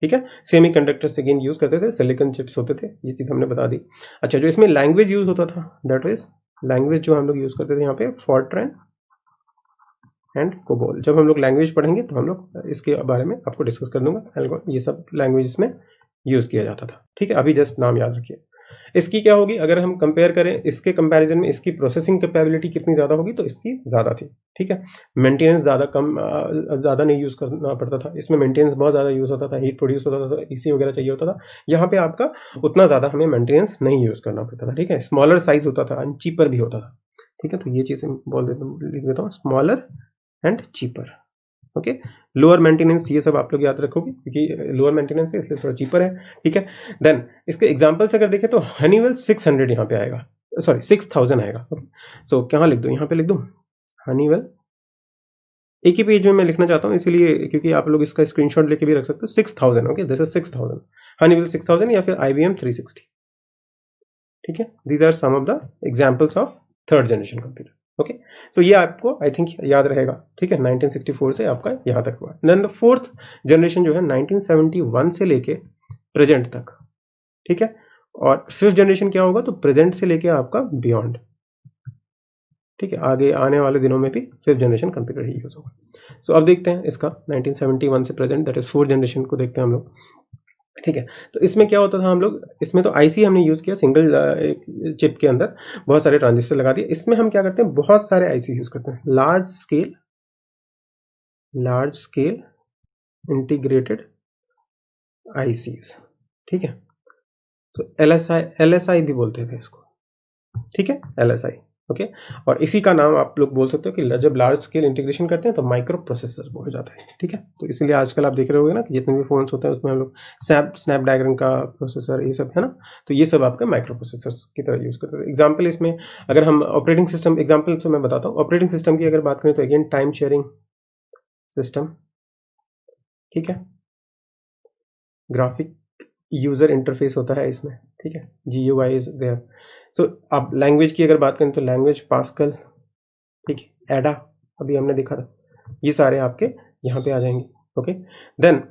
ठीक है, सेमी कंडक्टर्स अगेन यूज़ करते थे, सिलिकॉन चिप्स होते थे, ये चीज़ हमने बता दी। अच्छा, जो इसमें लैंग्वेज यूज़ होता था दैट इज लैंग्वेज जो हम लोग यूज़ करते थे यहाँ पे फॉर्ट्रैन एंड कोबोल। जब हम लोग लैंग्वेज पढ़ेंगे तो हम लोग इसके बारे में आपको डिस्कस कर दूंगा। ये सब लैंग्वेज में यूज़ किया जाता था। ठीक है, अभी जस्ट नाम याद रखिए। इसकी क्या होगी, अगर हम कंपेयर करें इसके कंपैरिजन में, इसकी प्रोसेसिंग कैपेबिलिटी कितनी ज़्यादा होगी, तो इसकी ज़्यादा थी। ठीक है, मेंटेनेंस ज़्यादा नहीं यूज़ करना पड़ता था, इसमें मेंटेनेंस बहुत ज़्यादा यूज़ होता था, हीट प्रोड्यूस होता था, एसी वगैरह चाहिए होता था। यहाँ पे आपका उतना ज़्यादा हमें मेंटेनेंस नहीं यूज़ करना पड़ता था। ठीक है, स्मॉलर साइज होता था एंड चीपर भी होता था। ठीक है, तो ये चीज़ लिख देता हूँ, smaller and cheaper. Okay, lower maintenance, ये सब आप लोग याद रखोगे क्योंकि लोअर मेंटेनेंस है इसलिए थोड़ा चीपर है। ठीक है, देन इसके एग्जांपल्स अगर देखें तो हनीवेल 600 यहाँ पे आएगा, सॉरी 6000 आएगा। ओके, सो कहाँ लिख दूँ, यहाँ पे लिख दूँ हनीवेल। एक ही पेज में मैं लिखना चाहता हूँ इसीलिए, क्योंकि आप लोग इसका स्क्रीनशॉट लेके भी रख सकते हो। 6000, ओके, दिस इज 6000, हनीवेल 6000 या फिर IBM 360। ठीक है, these are some of the examples of third generation computer. Okay, so ये आपको आई थिंक याद रहेगा। ठीक है, 1964 से आपका यहाँ तक हुआ। देन द फोर्थ जनरेशन जो है 1971 से लेके प्रेजेंट तक। ठीक है, और फिफ्थ जनरेशन क्या होगा, तो प्रेजेंट से लेके आपका बियॉन्ड। ठीक है, आगे आने वाले दिनों में भी फिफ्थ जनरेशन कंप्यूटर ही यूज होगा। सो अब देखते हैं इसका 1971 से present, that is fourth generation को देखते हैं हम लोग। ठीक है, तो इसमें क्या होता था, हम लोग इसमें तो आईसी हमने यूज़ किया, सिंगल चिप के अंदर बहुत सारे ट्रांजिस्टर लगा दिए। इसमें हम क्या करते हैं, बहुत सारे आईसी यूज़ करते हैं, लार्ज स्केल इंटीग्रेटेड आईसीज। ठीक है, तो एलएसआई भी बोलते थे इसको। ठीक है, एलएसआई। ओके, और इसी का नाम आप लोग बोल सकते हो कि जब लार्ज स्केल इंटीग्रेशन करते हैं तो माइक्रो प्रोसेसर हो जाता है। ठीक है, तो इसीलिए आजकल आप देख रहे होगे ना कि जितने भी फोन्स होते हैं उसमें हम लोग स्नैपड्रैगन का प्रोसेसर, ये सब है ना, तो ये सब आपका माइक्रो प्रोसेसर्स की तरह यूज़ करते हैं। एग्जाम्पल इसमें अगर हम ऑपरेटिंग सिस्टम एग्जाम्पल तो मैं बताता हूँ, ऑपरेटिंग सिस्टम की अगर बात करें तो अगेन टाइम शेयरिंग सिस्टम। ठीक है, ग्राफिक यूजर इंटरफेस होता है इसमें। ठीक है, GUI इज देयर। सो अब लैंग्वेज की अगर बात करें तो लैंग्वेज पास्कल, ठीक है, एडा अभी हमने देखा था, ये सारे आपके यहाँ पे आ जाएंगे। ओके, देन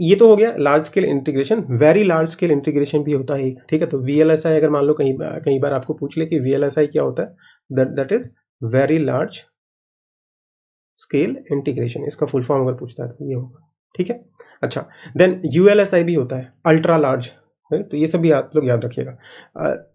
ये तो हो गया large scale integration. Very large scale integration भी होता है। ठीक है, तो VLSI अगर मान लो कहीं बार आपको पूछ ले कि VLSI क्या होता है, that is very large scale integration, इसका फुल फॉर्म अगर पूछता है तो ये होगा। ठीक है, अच्छा, देन ULSI भी होता है, अल्ट्रा लार्ज, तो ये सब भी आप लोग याद रखिएगा।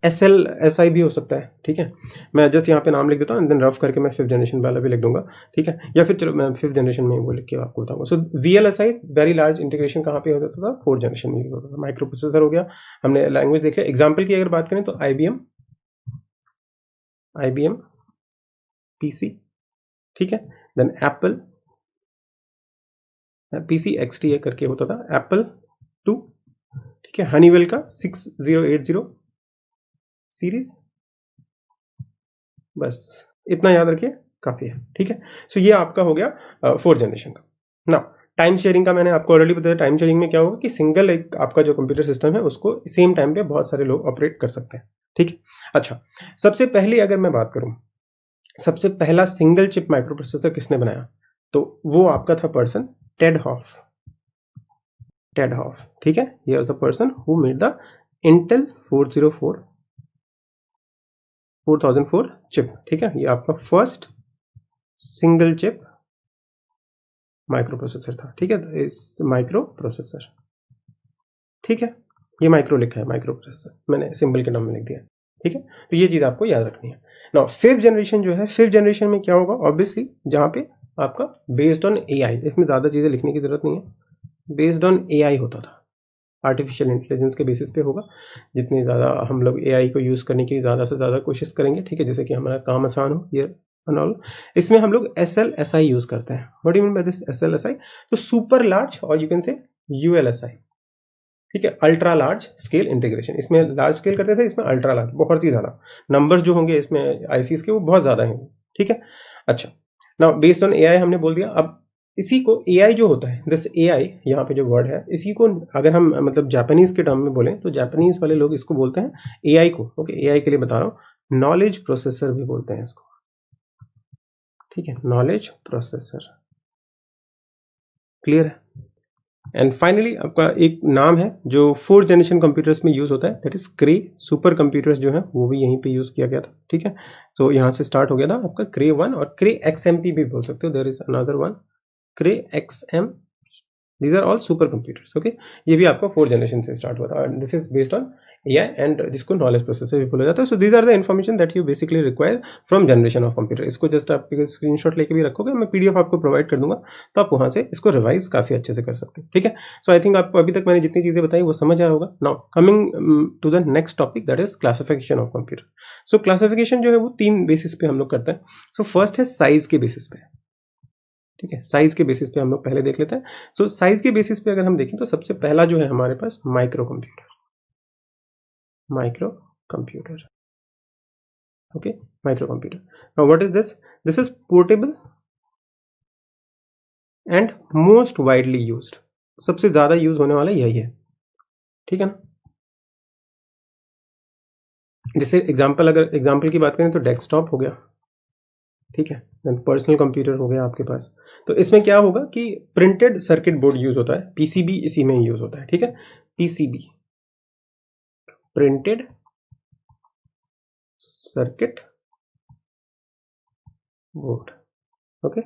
SLSI भी हो सकता है। ठीक है, मैं जस्ट यहाँ पे नाम लिख देता हूँ, देन रफ करके मैं फिफ्थ जनरेशन वाला भी लिख दूंगा। ठीक है, या फिर चलो मैं फिफ्थ जनरेशन में वो लिख के आपको बताऊंगा। सो VLSI वेरी लार्ज इंटीग्रेशन कहाँ पे होता था, फोर्थ जनरेशन में यूज होता था। माइक्रो प्रोसेसर हो गया, हमने लैंग्वेज देख लिया। एग्जाम्पल की अगर बात करें तो IBM PC। ठीक है, देन एप्पल PC XT करके होता था, एप्पल 2। ठीक है, हनीवेल का 6080 सीरीज, बस इतना याद रखिए काफी है। ठीक है, सो ये आपका हो गया फोर्थ जनरेशन का ना। टाइम शेयरिंग का मैंने आपको ऑलरेडी बताया। टाइम शेयरिंग में क्या होगा कि सिंगल एक आपका जो कंप्यूटर सिस्टम है उसको सेम टाइम पे बहुत सारे लोग ऑपरेट कर सकते हैं। ठीक है, अच्छा, सबसे पहले अगर मैं बात करूं, सबसे पहला सिंगल चिप माइक्रो प्रोसेसर किसने बनाया, तो वो आपका था पर्सन टेड हॉफ। ठीक है, he was the person who made the Intel 4004 chip. ठीक है, ये आपका first single chip micro processor था, ठीक है, इस माइक्रो प्रोसेसर, ठीक है, ये माइक्रो लिखा है, माइक्रो प्रोसेसर मैंने सिंबल के नाम में लिख दिया, ठीक है। तो ये चीज आपको याद रखनी है। नाउ फिफ्थ जनरेशन जो है, फिफ्थ जनरेशन में क्या होगा, ऑब्वियसली जहाँ पे आपका बेस्ड ऑन एआई, इसमें ज्यादा चीजें लिखने की जरूरत नहीं है, बेस्ड ऑन एआई होता था, आर्टिफिशियल इंटेलिजेंस के बेसिस पे होगा। जितनी ज़्यादा हम लोग एआई को यूज़ करने की ज़्यादा से ज़्यादा कोशिश करेंगे, ठीक है, जैसे कि हमारा काम आसान हो, ये एंड ऑल। इसमें हम लोग SLSI यूज़ करते हैं। What do you mean by this SLSI? तो सुपर लार्ज और यू कैन से ULSI, ठीक है, अल्ट्रा लार्ज स्केल इंटीग्रेशन। इसमें लार्ज स्केल करते थे, इसमें अल्ट्रा लार्ज, बहुत ही ज़्यादा नंबर्स जो होंगे इसमें आईसीस के वो बहुत ज़्यादा हैं, ठीक है। अच्छा, नाउ बेस्ड ऑन एआई हमने बोल दिया। अब इसी को एआई जो होता है, दिस एआई यहाँ पे जो वर्ड है, इसी को अगर हम मतलब जापानीज के टर्म में बोलें तो जापानीज वाले लोग इसको बोलते हैं एआई को, ओके, एआई के लिए बता रहा हूँ, नॉलेज प्रोसेसर भी बोलते हैं इसको, ठीक है, नॉलेज प्रोसेसर, क्लियर है। एंड फाइनली आपका एक नाम है जो फोर्थ जनरेशन कंप्यूटर्स में यूज होता है, that is cray. Super computers जो है वो भी यहीं पे यूज किया गया था, ठीक है। सो यहाँ से स्टार्ट हो गया था आपका क्रे 1 और क्रे XMP भी बोल सकते हो, there is another one Cray XM, these are all super computers, okay। ये भी आपका फोर्थ जनरेशन से स्टार्ट हुआ था, this is based on AI and जिसको नॉलेज प्रोसेसर भी बोला जाता है। So these are the information that you basically require from generation of computer. इसको जस्ट आप स्क्रीनशॉट लेके भी रखोगे, मैं PDF आपको प्रोवाइड कर दूंगा, तो आप वहां से इसको रिवाइज काफी अच्छे से कर सकते हैं, ठीक है। सो आई थिंक आपको अभी तक मैंने जितनी चीजें बताई वो समझ आया होगा। Now coming to the next topic, that is classification of computer. So classification जो है वो 3 बेसिस पे हम लोग करते हैं। सो फर्स्ट है साइज के बेसिस पे, ठीक है, साइज के बेसिस पे हम लोग पहले देख लेते हैं। सो साइज के बेसिस पे अगर हम देखें तो सबसे पहला जो है हमारे पास micro computer, micro computer, okay, micro computer. Now what is this? This is portable and most widely used, सबसे ज्यादा यूज होने वाला यही है, ठीक है ना। जैसे एग्जांपल, अगर एग्जांपल की बात करें तो डेस्कटॉप हो गया, ठीक है, देन पर्सनल कंप्यूटर हो गया आपके पास। तो इसमें क्या होगा कि प्रिंटेड सर्किट बोर्ड यूज होता है, PCB इसी में यूज होता है, ठीक है, PCB, printed circuit board, okay.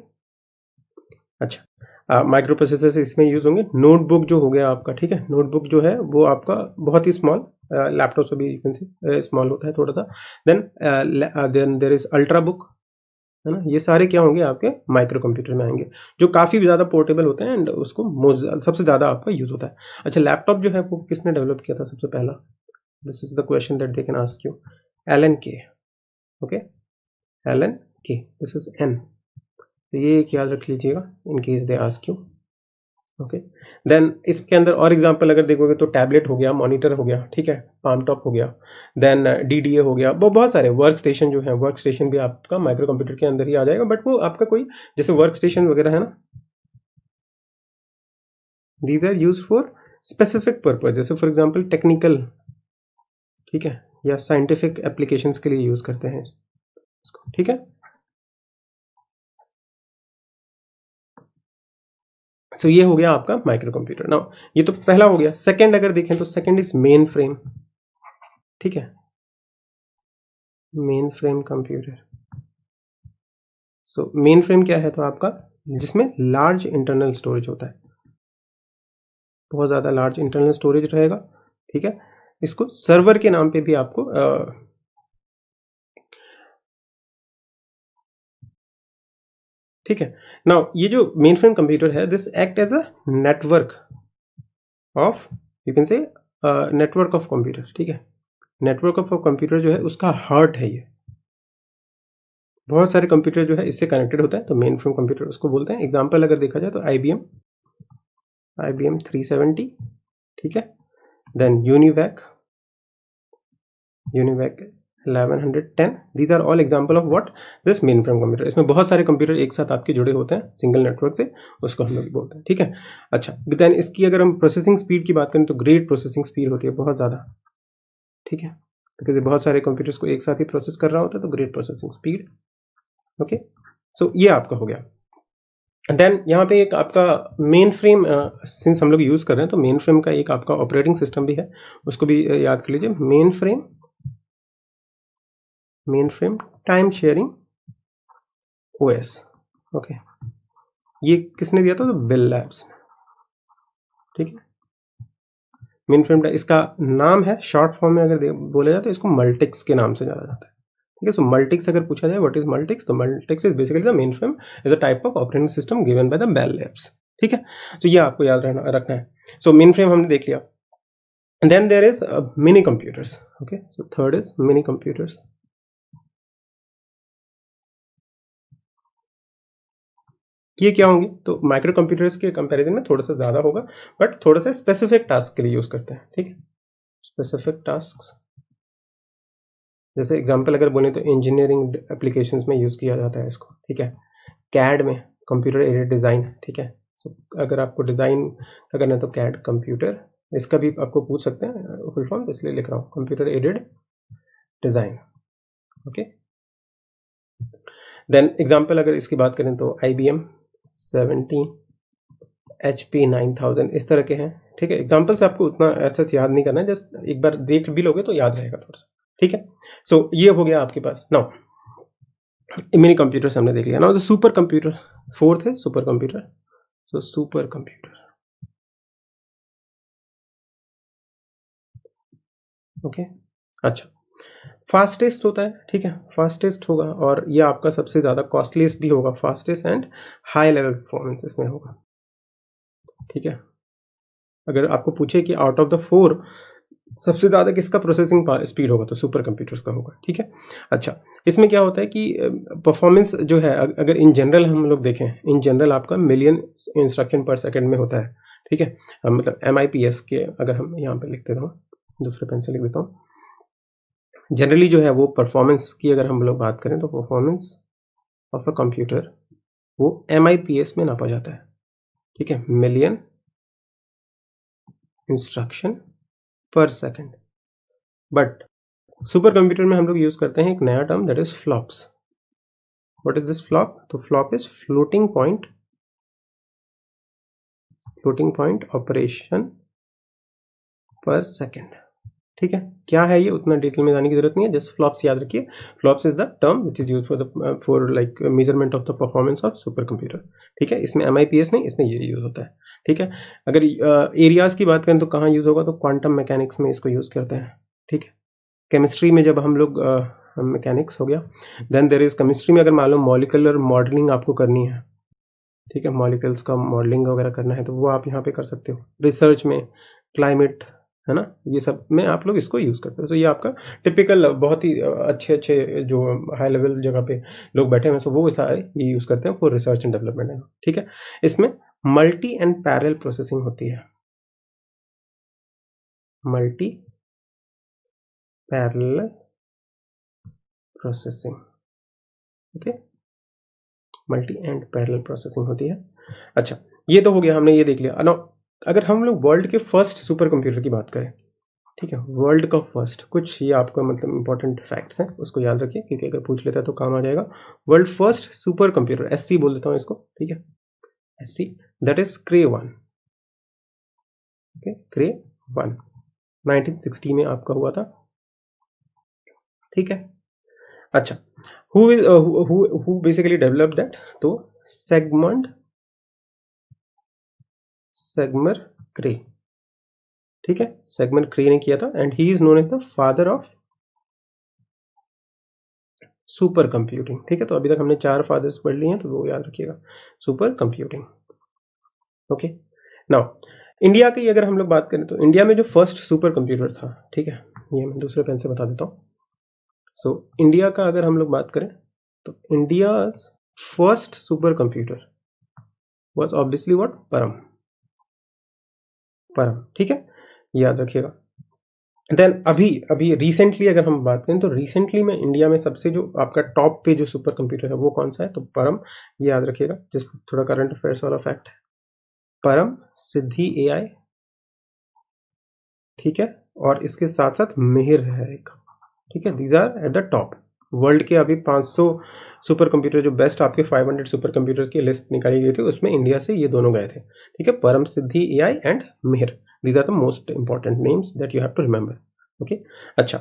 अच्छा, माइक्रो प्रोसेसर इसमें यूज होंगे। नोटबुक जो हो गया आपका, ठीक है, नोटबुक जो है वो आपका बहुत ही स्मॉल, लैपटॉप से भी यू कैन से स्मॉल होता है थोड़ा सा। Then there is ultra book, है ना, ये सारे क्या होंगे आपके माइक्रो कंप्यूटर में आएंगे, जो काफी ज्यादा पोर्टेबल होते हैं एंड उसको सबसे ज्यादा आपका यूज होता है। अच्छा, लैपटॉप जो है वो किसने डेवलप किया था सबसे पहला? This is the question that they can ask you. Alan Kay, okay, Alan Kay, this is an, तो ये एक याद रख लीजिएगा in case they ask you, okay. देन इसके अंदर और एग्जांपल अगर देखोगे तो टैबलेट हो गया, मॉनिटर हो गया, ठीक है, पाम टॉप हो गया, देन DDA हो गया, वो बहुत सारे वर्क स्टेशन जो है, वर्क स्टेशन भी आपका माइक्रो कंप्यूटर के अंदर ही आ जाएगा, बट वो आपका कोई जैसे वर्क स्टेशन वगैरह है ना, these are use for specific purpose, जैसे फॉर एग्जाम्पल टेक्निकल, ठीक है, या साइंटिफिक एप्लीकेशंस के लिए यूज करते हैं इसको, ठीक है। तो ये हो गया आपका माइक्रो कंप्यूटर। नाउ ये तो पहला हो गया। सेकंड अगर देखें तो सेकंड इज मेन फ्रेम, ठीक है, main frame computer. So main frame क्या है? तो आपका जिसमें लार्ज इंटरनल स्टोरेज होता है, बहुत ज्यादा लार्ज इंटरनल स्टोरेज रहेगा, ठीक है। इसको सर्वर के नाम पे भी आपको ठीक है। नाउ ये जो मेन फ्रेम कंप्यूटर है, this act as a network of, you can say network of computer, ठीक है, नेटवर्क ऑफ कंप्यूटर जो है उसका हार्ट है ये। बहुत सारे कंप्यूटर जो है इससे कनेक्टेड होता है, तो मेन फ्रेम कंप्यूटर उसको बोलते हैं। एग्जांपल अगर देखा जाए तो IBM 370, ठीक है, then Univac 1110, these are all example of what, this mainframe computer. इसमें बहुत सारे कंप्यूटर एक साथ आपके जुड़े होते हैं सिंगल नेटवर्क से, उसको हम लोग बोलते हैं, ठीक है। अच्छा, देन इसकी अगर हम प्रोसेसिंग स्पीड की बात करें तो ग्रेट प्रोसेसिंग स्पीड होती है बहुत ज़्यादा, ठीक है, क्योंकि बहुत सारे कंप्यूटर्स को एक साथ ही प्रोसेस कर रहा होता है, तो great processing speed, okay. So ये आपका हो गया। देन यहाँ पे एक आपका मेन फ्रेम, सिंस हम लोग यूज कर रहे हैं तो मेन फ्रेम का एक आपका ऑपरेटिंग सिस्टम भी है, उसको भी याद कर लीजिए। Main frame time sharing OS, okay, ये किसने दिया था? तो बेल लैब्स ने, ठीक है। मेन फ्रेम, इसका नाम है शॉर्ट फॉर्म में अगर बोला जाए तो इसको मल्टिक्स के नाम से जाना जाता है, ठीक है। सो मल्टिक्स अगर पूछा जाए व्हाट इज मल्टिक्स, तो Multics is basically the mainframe is a type of operating system given by the Bell Labs, ठीक है। तो ये आपको याद रखना है। सो मेन फ्रेम हमने देख लिया। Then there is mini computers, okay. So third is mini computers. ये क्या होंगे? तो माइक्रो कंप्यूटर्स के कंपैरिजन में थोड़ा सा ज़्यादा होगा, बट थोड़ा सा स्पेसिफिक टास्क के लिए यूज़ करते हैं, ठीक है। स्पेसिफिक टास्क, जैसे एग्जांपल अगर बोले तो इंजीनियरिंग एप्लीकेशंस में यूज़ किया जाता है इसको, ठीक है। कैड में कंप्यूटर एडेड डिज़ाइन, ठीक है। सो अगर आपको डिज़ाइन करना है तो कैड कंप्यूटर, इसका भी आपको पूछ सकते हैं फुल फॉर्म, इसलिए लिख रहा हूँ computer aided design, okay. Then example अगर इसकी बात करें तो IBM 17, HP 9000, इस तरह के हैं, ठीक है। एग्जाम्पल्स आपको उतना ऐसा याद नहीं करना है, जस्ट एक बार देख भी लोगे तो याद रहेगा थोड़ा सा, ठीक है। सो ये हो गया आपके पास। नाउ मिनी कंप्यूटर्स हमने देख लिया। Now the super computer, fourth है super computer. So super computer, okay. अच्छा, फास्टेस्ट होता है, ठीक है, फास्टेस्ट होगा, और ये आपका सबसे ज़्यादा कॉस्टलीस्ट भी होगा, fastest and high level performance इसमें होगा, ठीक है। अगर आपको पूछे कि आउट ऑफ द फोर सबसे ज़्यादा किसका प्रोसेसिंग स्पीड होगा, तो सुपर कंप्यूटर्स का होगा, ठीक है। अच्छा, इसमें क्या होता है कि परफॉर्मेंस जो है, अगर इन जनरल हम लोग देखें, इन जनरल आपका मिलियन इंस्ट्रक्शन पर सेकंड में होता है, ठीक है। मतलब MIPS के अगर हम यहाँ पे लिख देता हूँ, दूसरे पेन से लिख देता हूँ, जनरली जो है वो परफॉर्मेंस की अगर हम लोग बात करें तो परफॉर्मेंस ऑफ अ कंप्यूटर वो MIPS में नापा जाता है, ठीक है, million instruction per second. But super computer में हम लोग यूज करते हैं एक नया term, that is flops. What is this flop? तो flop is floating point operation per second, ठीक है। क्या है ये, उतना डिटेल में जाने की जरूरत नहीं है, जस्ट फ्लॉप्स याद रखिए। Flops is the term which is use for like measurement of the performance of super computer, ठीक है। इसमें MIPS नहीं, इसमें ये यूज होता है, ठीक है। अगर एरियाज की बात करें तो कहाँ यूज होगा, तो क्वांटम मैकेनिक्स में इसको यूज करते हैं, ठीक है। केमिस्ट्री में जब हम लोग मैकेनिक्स हो गया, देन देयर इज केमिस्ट्री में अगर मान लो मॉलिकुलर मॉडलिंग आपको करनी है, ठीक है, मॉलिक्यूल्स का मॉडलिंग वगैरह करना है तो वो आप यहाँ पे कर सकते हो। रिसर्च में क्लाइमेट, है ना, ये सब में आप लोग इसको यूज़ करते हो। तो ये आपका टिपिकल बहुत ही अच्छे अच्छे जो हाई लेवल जगह पे लोग बैठे हैं, सो वो सारे ये यूज़ करते हैं फॉर रिसर्च एंड डेवलपमेंट, ठीक है। इसमें मल्टी एंड पैरेलल प्रोसेसिंग होती है, multi parallel processing, okay, multi and parallel processing होती है। अच्छा, ये तो हो गया, हमने ये देख लिया। नाउ अगर हम लोग वर्ल्ड के फर्स्ट सुपर कंप्यूटर की बात करें, ठीक है, वर्ल्ड का फर्स्ट, कुछ ये आपका मतलब इंपॉर्टेंट फैक्ट्स हैं, उसको याद रखिए क्योंकि अगर पूछ लेता है तो काम आ जाएगा। World first super computer, SC बोल देता हूँ इसको, ठीक है, SC, that is Cray 1, okay, Cray 1 1960 में आपका हुआ था, ठीक है। अच्छा, हु बेसिकली डेवलप दैट, तो सेगमर क्रे, ठीक है, सेगमर क्रे ने किया था, and he is known as the father of super computing, ठीक है। तो अभी तक हमने 4 फादर्स पढ़ लिए हैं, तो वो याद रखिएगा, super computing, okay. Now India की अगर हम लोग बात करें तो इंडिया में जो फर्स्ट सुपर कंप्यूटर था, ठीक है, ये मैं दूसरे पेन से बता देता हूँ। सो इंडिया का अगर हम लोग बात करें तो India first super computer was obviously what, परम, ठीक है, याद रखिएगा। देन अभी रिसेंटली अगर हम बात करें तो रिसेंटली में इंडिया में सबसे जो आपका टॉप पे जो सुपर कंप्यूटर है वो कौन सा है, तो परम, याद रखिएगा, जिस थोड़ा करंट अफेयर्स वाला फैक्ट है, परम सिद्धि AI, ठीक है, और इसके साथ साथ मिहिर है एक, ठीक है। These are at the top world के। अभी 500 सुपर कंप्यूटर जो बेस्ट आपके 500 सुपर कंप्यूटर्स की लिस्ट निकाली गई थी, उसमें इंडिया से ये दोनों गए थे, ठीक है, Param Siddhi AI and Mihir, these are the most important names that you have to remember, okay. अच्छा,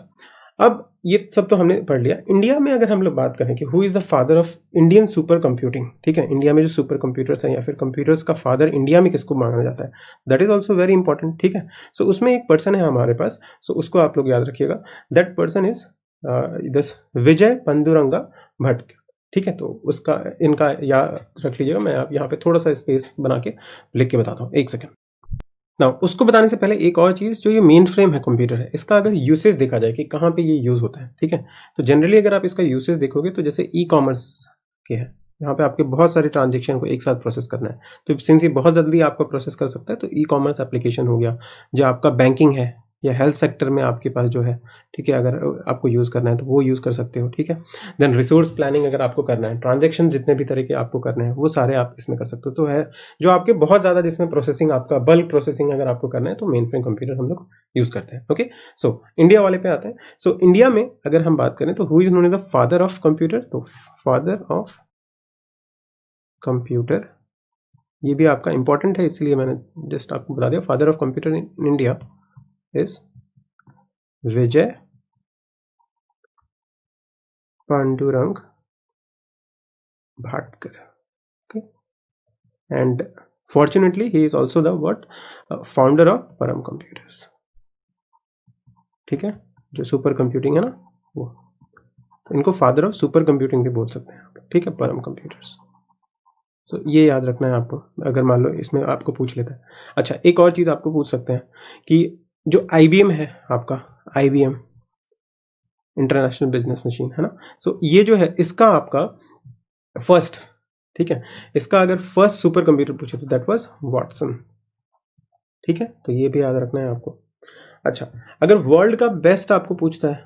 अब ये सब तो हमने पढ़ लिया। इंडिया में अगर हम लोग बात करें कि who is the father of Indian super computing, ठीक है, इंडिया में जो सुपर कंप्यूटर्स हैं या फिर कंप्यूटर्स का फादर इंडिया में किसको माना जाता है, that is also very important, ठीक है। सो उसमें एक पर्सन है हमारे पास, सो उसको आप लोग याद रखिएगा, दैट पर्सन इज दिस विजय पांडुरंगा भट्ट, ठीक है। तो उसका इनका याद रख लीजिएगा। मैं आप यहाँ पे थोड़ा सा स्पेस बना के लिख के बताता हूँ, एक सेकेंड। ना उसको बताने से पहले एक और चीज़, जो ये मेन फ्रेम है कंप्यूटर है, इसका अगर यूसेज देखा जाए कि कहाँ पे ये यूज़ होता है, ठीक है। तो जनरली अगर आप इसका यूसेज देखोगे तो जैसे ई कॉमर्स के है, यहाँ पे आपके बहुत सारे ट्रांजेक्शन को एक साथ प्रोसेस करना है, तो सिंस ये बहुत जल्दी आपका प्रोसेस कर सकता है, तो ई कॉमर्स एप्लीकेशन हो गया। जो आपका बैंकिंग है या हेल्थ सेक्टर में आपके पास जो है, ठीक है, अगर आपको यूज़ करना है तो वो यूज़ कर सकते हो, ठीक है। देन रिसोर्स प्लानिंग अगर आपको करना है, ट्रांजेक्शन जितने भी तरह के आपको करने हैं वो सारे आप इसमें कर सकते हो। तो है जो आपके बहुत ज़्यादा जिसमें प्रोसेसिंग, आपका बल्क प्रोसेसिंग अगर आपको करना है तो मेन फ्रेम कंप्यूटर हम लोग यूज़ करते हैं। ओके, सो इंडिया वाले पे आते हैं। सो इंडिया में अगर हम बात करें तो who is known as the father of computer, तो फादर ऑफ कंप्यूटर, ये भी आपका इंपॉर्टेंट है इसलिए मैंने जस्ट आपको बता दिया। Father of computer in India is Vijay Pandurang Bhatkar, okay, and fortunately he is also the what founder of परम computers, ठीक है, जो सुपर कंप्यूटिंग है ना वो, तो इनको फादर ऑफ सुपर कंप्यूटिंग भी बोल सकते हैं, ठीक है, परम कंप्यूटर्स। सो ये याद रखना है आपको, अगर मान लो इसमें आपको पूछ लेता है। अच्छा, एक और चीज़ आपको पूछ सकते हैं कि जो IBM है आपका, IBM इंटरनेशनल बिजनेस मशीन है ना, सो ये जो है इसका आपका फर्स्ट, ठीक है, इसका अगर फर्स्ट सुपर कंप्यूटर पूछे तो दैट वाज वाटसन, ठीक है, तो ये भी याद रखना है आपको। अच्छा, अगर वर्ल्ड का बेस्ट आपको पूछता है,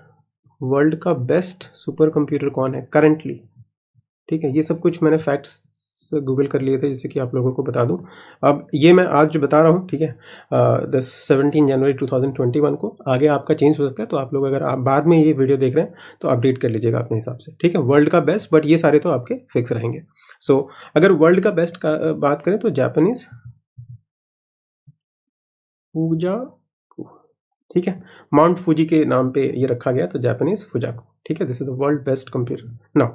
वर्ल्ड का बेस्ट सुपर कंप्यूटर कौन है करंटली, ठीक है, ये सब कुछ मैंने फैक्ट्स गूगल कर लिए थे जिससे कि आप लोगों को बता दूं। अब ये मैं आज जो बता रहा हूँ, ठीक है, 17 जनवरी 2021 को, आगे आपका चेंज हो सकता है, तो आप लोग अगर आप बाद में ये वीडियो देख रहे हैं तो अपडेट कर लीजिएगा अपने हिसाब से, ठीक है। वर्ल्ड का बेस्ट, बट ये सारे तो आपके फिक्स रहेंगे। सो अगर वर्ल्ड का बेस्ट का बात करें तो जापानीज फूजा, ठीक है, माउंट फूजी के नाम पे ये रखा गया, तो जापानीज फुजाको, ठीक है, this is the world best computer now.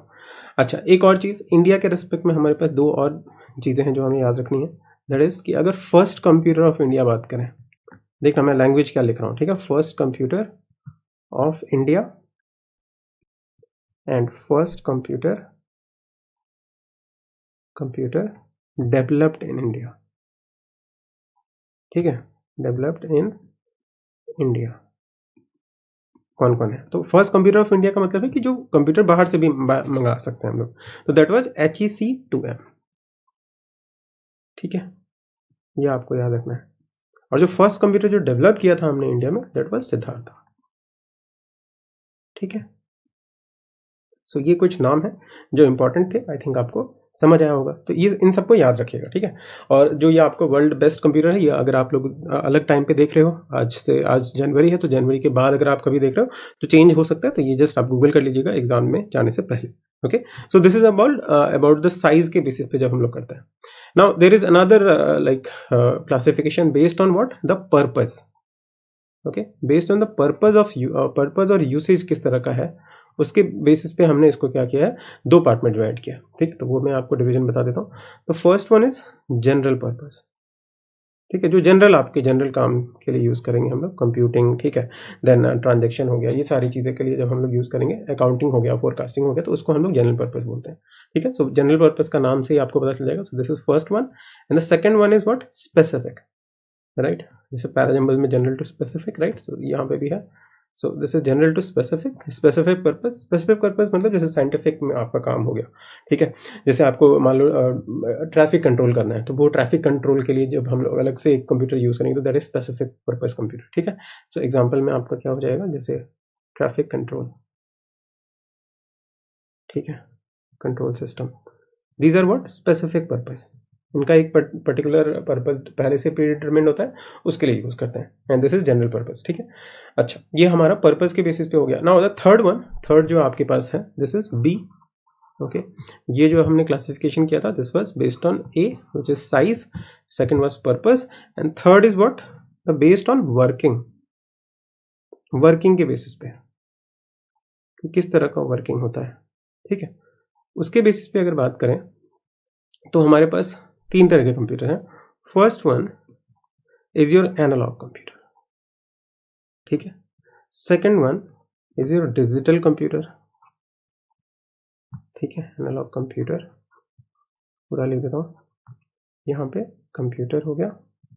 अच्छा, एक और चीज़ इंडिया के रेस्पेक्ट में हमारे पास दो और चीज़ें हैं जो हमें याद रखनी है, दैट इज कि अगर फर्स्ट कंप्यूटर ऑफ इंडिया बात करें, देखना मैं लैंग्वेज क्या लिख रहा हूँ, ठीक है, first computer of India and first computer developed in India, ठीक है, डेवलप्ड इन इंडिया, कौन कौन है। तो फर्स्ट कंप्यूटर ऑफ इंडिया का मतलब है कि जो कंप्यूटर बाहर से भी मंगा सकते हैं हम लोग, तो दैट वाज HEC2M, ठीक है, ये आपको याद रखना है। और जो फर्स्ट कंप्यूटर जो डेवलप किया था हमने इंडिया में, दैट वाज सिद्धार्थ, ठीक है। सो ये कुछ नाम है जो इंपॉर्टेंट थे, आई थिंक आपको समझ आया होगा, तो ये इन सबको याद रखिएगा, ठीक है। और जो ये आपको वर्ल्ड बेस्ट कंप्यूटर है, ये अगर आप लोग अलग टाइम पे देख रहे हो, आज जनवरी है, तो जनवरी के बाद अगर आप कभी देख रहे हो तो चेंज हो सकता है, तो ये जस्ट आप गूगल कर लीजिएगा एग्जाम में जाने से पहले। Okay, so this is about the size के बेसिस पे जब हम लोग करते हैं। Now there is another like classification based on what, the purpose, okay, based on the purpose of purpose और यूसेज किस तरह का है, उसके बेसिस पे हमने इसको क्या किया है, दो पार्ट में डिवाइड किया, ठीक है। तो वो मैं आपको डिवीजन बता देता हूँ। तो first one is general purpose, ठीक है, जो जनरल आपके जनरल काम के लिए यूज़ करेंगे हम लोग, कंप्यूटिंग, ठीक है। देन ट्रांजेक्शन हो गया, ये सारी चीज़ें के लिए जब हम लोग यूज़ करेंगे, अकाउंटिंग हो गया, फोरकास्टिंग हो गया, तो उसको हम लोग जनरल पर्पज बोलते हैं, ठीक है। सो जनरल पर्पज का नाम से ही आपको पता चल जाएगा। So this is first one, and the second one is what, specific, right, जैसे पैराजम्बल में general to specific, right, so यहाँ पे भी है। So this is general to specific, specific purpose, specific purpose मतलब जैसे साइंटिफिक में आपका काम हो गया, ठीक है। जैसे आपको मान लो ट्रैफिक कंट्रोल करना है, तो वो ट्रैफिक कंट्रोल के लिए जब हम लोग अलग से एक कंप्यूटर यूज करेंगे, तो that is specific purpose computer, ठीक है। सो एग्जाम्पल में आपका क्या हो जाएगा, जैसे ट्रैफिक कंट्रोल, ठीक है, control system, these are what, specific purpose, इनका एक पर्टिकुलर पर्पज पहले से प्री डिटरमिन्ड होता है, उसके लिए यूज करते हैं, and this is general purpose, ठीक है। अच्छा, ये हमारा पर्पज के बेसिस पे हो गया। Now the third one, third जो आपके पास है, दिस इज बी, ओके, ये जो हमने क्लासिफिकेशन किया था, this was based on A which is size, second was purpose, and third is what, based on working, working के बेसिस पे, कि किस तरह का वर्किंग होता है, ठीक है। उसके बेसिस पे अगर बात करें तो हमारे पास 3 तरह के कंप्यूटर हैं। First one is your analog computer, ठीक है। Second one is your digital computer, ठीक है। एनालॉग कंप्यूटर पूरा लिख देता हूँ, यहाँ पे कंप्यूटर हो गया।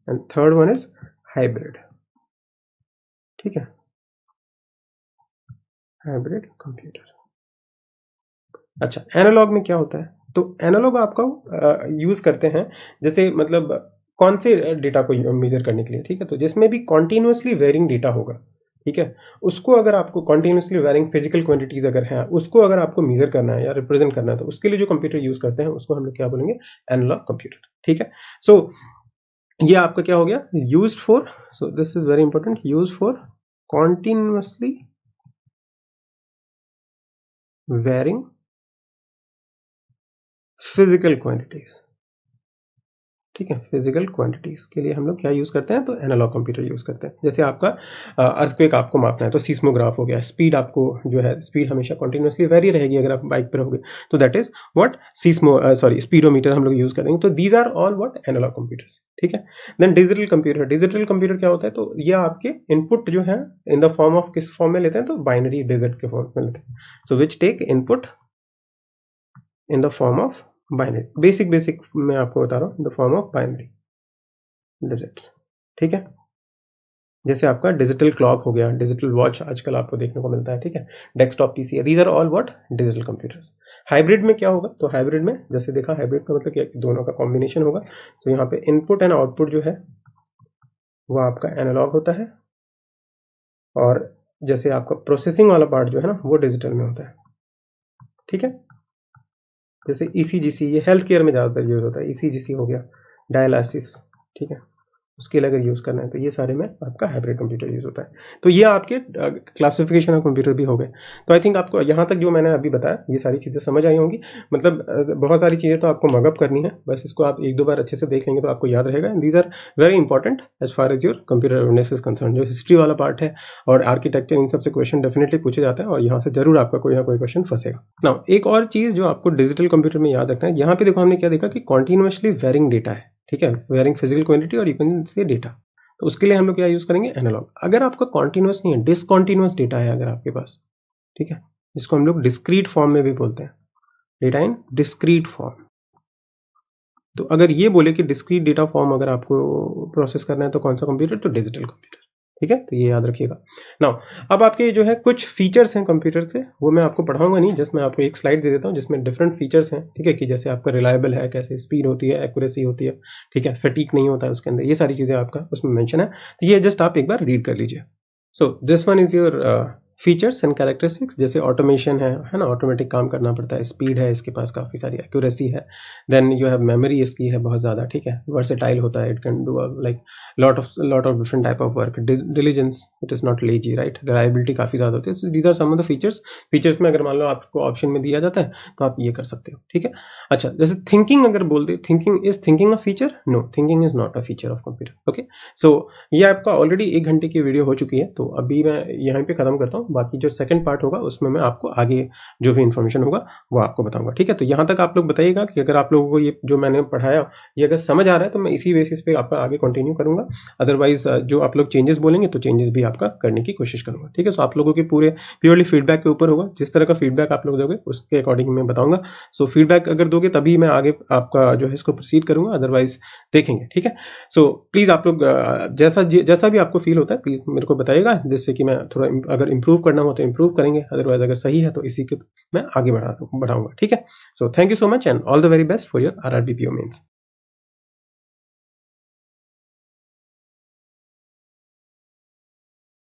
And third one is hybrid, ठीक है, हाइब्रिड कंप्यूटर। अच्छा, एनालॉग में क्या होता है? तो एनालॉग आपका यूज करते हैं जैसे मतलब कौन से डेटा को मेजर करने के लिए, ठीक है। तो जिसमें भी कॉन्टिन्यूसली वेरिंग डेटा होगा, ठीक है, उसको अगर आपको कॉन्टिन्यूसली वेरिंग फिजिकल क्वांटिटीज अगर है, उसको अगर आपको मेजर करना है या रिप्रेजेंट करना है, तो उसके लिए जो कंप्यूटर यूज करते हैं उसको हम लोग क्या बोलेंगे? एनालॉग कंप्यूटर, ठीक है। सो ये आपका क्या हो गया? Used for, so this is very important, used for continuously varying physical quantities, ठीक है। फिजिकल क्वांटिटीज के लिए हम लोग क्या यूज करते हैं? तो एनालॉग कंप्यूटर यूज करते हैं। जैसे आपका अर्थक्वेक आपको मापना है तो सीस्मोग्राफ हो गया। स्पीड आपको जो है, स्पीड हमेशा कंटिन्यूसली वेरी रहेगी अगर आप बाइक पर रहोगे, तो दैट इज व्हाट स्पीडोमीटर हम लोग यूज करेंगे। तो these are all what analog computers, ठीक है। Then digital computer, digital computer क्या होता है? तो ये आपके इनपुट जो है इन द फॉर्म ऑफ, किस फॉर्म में लेते हैं? तो बाइनरी डिजिट के फॉर्म में लेते हैं। So which take input in the form of binary, basic मैं आपको बता रहा हूँ, in the form of binary digits, ठीक है। जैसे आपका डिजिटल क्लॉक हो गया, डिजिटल वॉच आजकल आपको देखने को मिलता है, ठीक है। Desktop PC, these are all what? Digital computers. Hybrid में क्या होगा? तो हाइब्रिड में जैसे देखा, हाइब्रिड का मतलब क्या? दोनों का कॉम्बिनेशन होगा। तो यहाँ पे इनपुट एंड आउटपुट जो है वो आपका एनालॉग होता है, और जैसे आपका प्रोसेसिंग वाला पार्ट जो है ना, वो डिजिटल में होता है, ठीक है। जैसे ईसीजीसी, ये हेल्थ केयर में ज़्यादातर यूज होता है। ईसीजीसी हो गया, डायलिसिस, ठीक है, उसके लिए अगर यूज़ करना है तो ये सारे में आपका हाइब्रिड कंप्यूटर यूज़ होता है। तो ये आपके क्लासिफिकेशन ऑफ कंप्यूटर भी हो गए। तो आई थिंक आपको यहाँ तक जो मैंने अभी बताया ये सारी चीज़ें समझ आई होंगी। मतलब बहुत सारी चीज़ें तो आपको मगअप करनी है, बस इसको आप एक दो बार अच्छे से देख लेंगे तो आपको याद रहेगा। These are very important as far as your computer awareness is concern. जो हिस्ट्री वाला पार्ट है और आर्किटेक्चर, इन सबसे क्वेश्चन डेफिनेटली पूछे जाता है और यहाँ से जरूर आपका कोई ना कोई क्वेश्चन फंसेगा। नाउ एक और चीज़ जो आपको डिजिटल कंप्यूटर में याद रखना है, यहाँ पे देखो हमने क्या देखा कि कॉन्टिन्यूसली वेरिंग डेटा है, ठीक है, वेरिंग फिजिकल क्वांटिटी और यू कैन से डेटा। तो उसके लिए हम लोग क्या यूज करेंगे? एनालॉग। अगर आपका कॉन्टिन्यूस नहीं है, डिसकॉन्टिन्यूस डेटा है अगर आपके पास, ठीक है, जिसको हम लोग डिस्क्रीट फॉर्म में भी बोलते हैं, डेटा इन डिस्क्रीट फॉर्म। तो अगर ये बोले कि डिस्क्रीट डेटा फॉर्म अगर आपको प्रोसेस करना है तो कौन सा कंप्यूटर? तो डिजिटल कंप्यूटर, ठीक है। तो ये याद रखिएगा। नाउ अब आपके जो है कुछ फीचर्स हैं कंप्यूटर से, वो मैं आपको पढ़ाऊंगा नहीं, जस्ट मैं आपको एक स्लाइड दे देता हूँ जिसमें डिफरेंट फीचर्स हैं, ठीक है, कि जैसे आपका रिलायबल है, कैसे स्पीड होती है, एक्यूरेसी होती है, ठीक है, फटीक नहीं होता है उसके अंदर, ये सारी चीज़ें आपका उसमें मेंशन है। तो ये जस्ट आप एक बार रीड कर लीजिए। So this one is your features and characteristics. जैसे ऑटोमेशन है ना, ऑटोमेटिक काम करना पड़ता है, स्पीड है इसके पास, काफ़ी सारी एक्यूरेसी है। देन यू हैव मेमोरी इसकी है बहुत ज़्यादा, ठीक है, वर्सेटाइल होता है, it can do like lot of different type of work. Diligence, it is not lazy, right. Reliability काफ़ी ज़्यादा होती है। These are some of the features. Features में अगर मान लो आपको ऑप्शन में दिया जाता है तो आप ये कर सकते हो, ठीक है। अच्छा, जैसे थिंकिंग अगर बोल दे, thinking a feature? No, thinking is not a feature of computer, okay. So ये आपका ऑलरेडी 1 घंटे की वीडियो हो चुकी है, तो अभी मैं यहाँ पे खत्म करता हूँ। बाकी जो सेकंड पार्ट होगा उसमें मैं आपको आगे जो भी इन्फॉर्मेशन होगा वो आपको बताऊंगा, ठीक है। तो यहाँ तक आप लोग बताइएगा कि अगर आप लोगों को ये जो मैंने पढ़ाया ये अगर समझ आ रहा है तो मैं इसी बेसिस पे आपका आगे कंटिन्यू करूंगा। अदरवाइज जो आप लोग चेंजेस बोलेंगे तो चेंजेस भी आपका करने की कोशिश करूंगा, ठीक है। सो आप लोगों के पूरे प्योरली फीडबैक के ऊपर होगा, जिस तरह का फीडबैक आप लोग दोगे उसके अकॉर्डिंग मैं बताऊंगा। सो फीडबैक अगर दोगे तभी मैं आगे आपका जो है इसको प्रोसीड करूंगा, अदरवाइज देखेंगे, ठीक है। सो प्लीज़ आप लोग जैसा भी आपको फील होता है प्लीज़ मेरे को बताइएगा, जिससे कि मैं थोड़ा अगर इंप्रूव करना हो तो इंप्रूव करेंगे, अदरवाइज अगर सही है तो इसी के मैं आगे बढ़ाऊंगा, ठीक है। So thank you so much and all the very best for your RRB PO mains.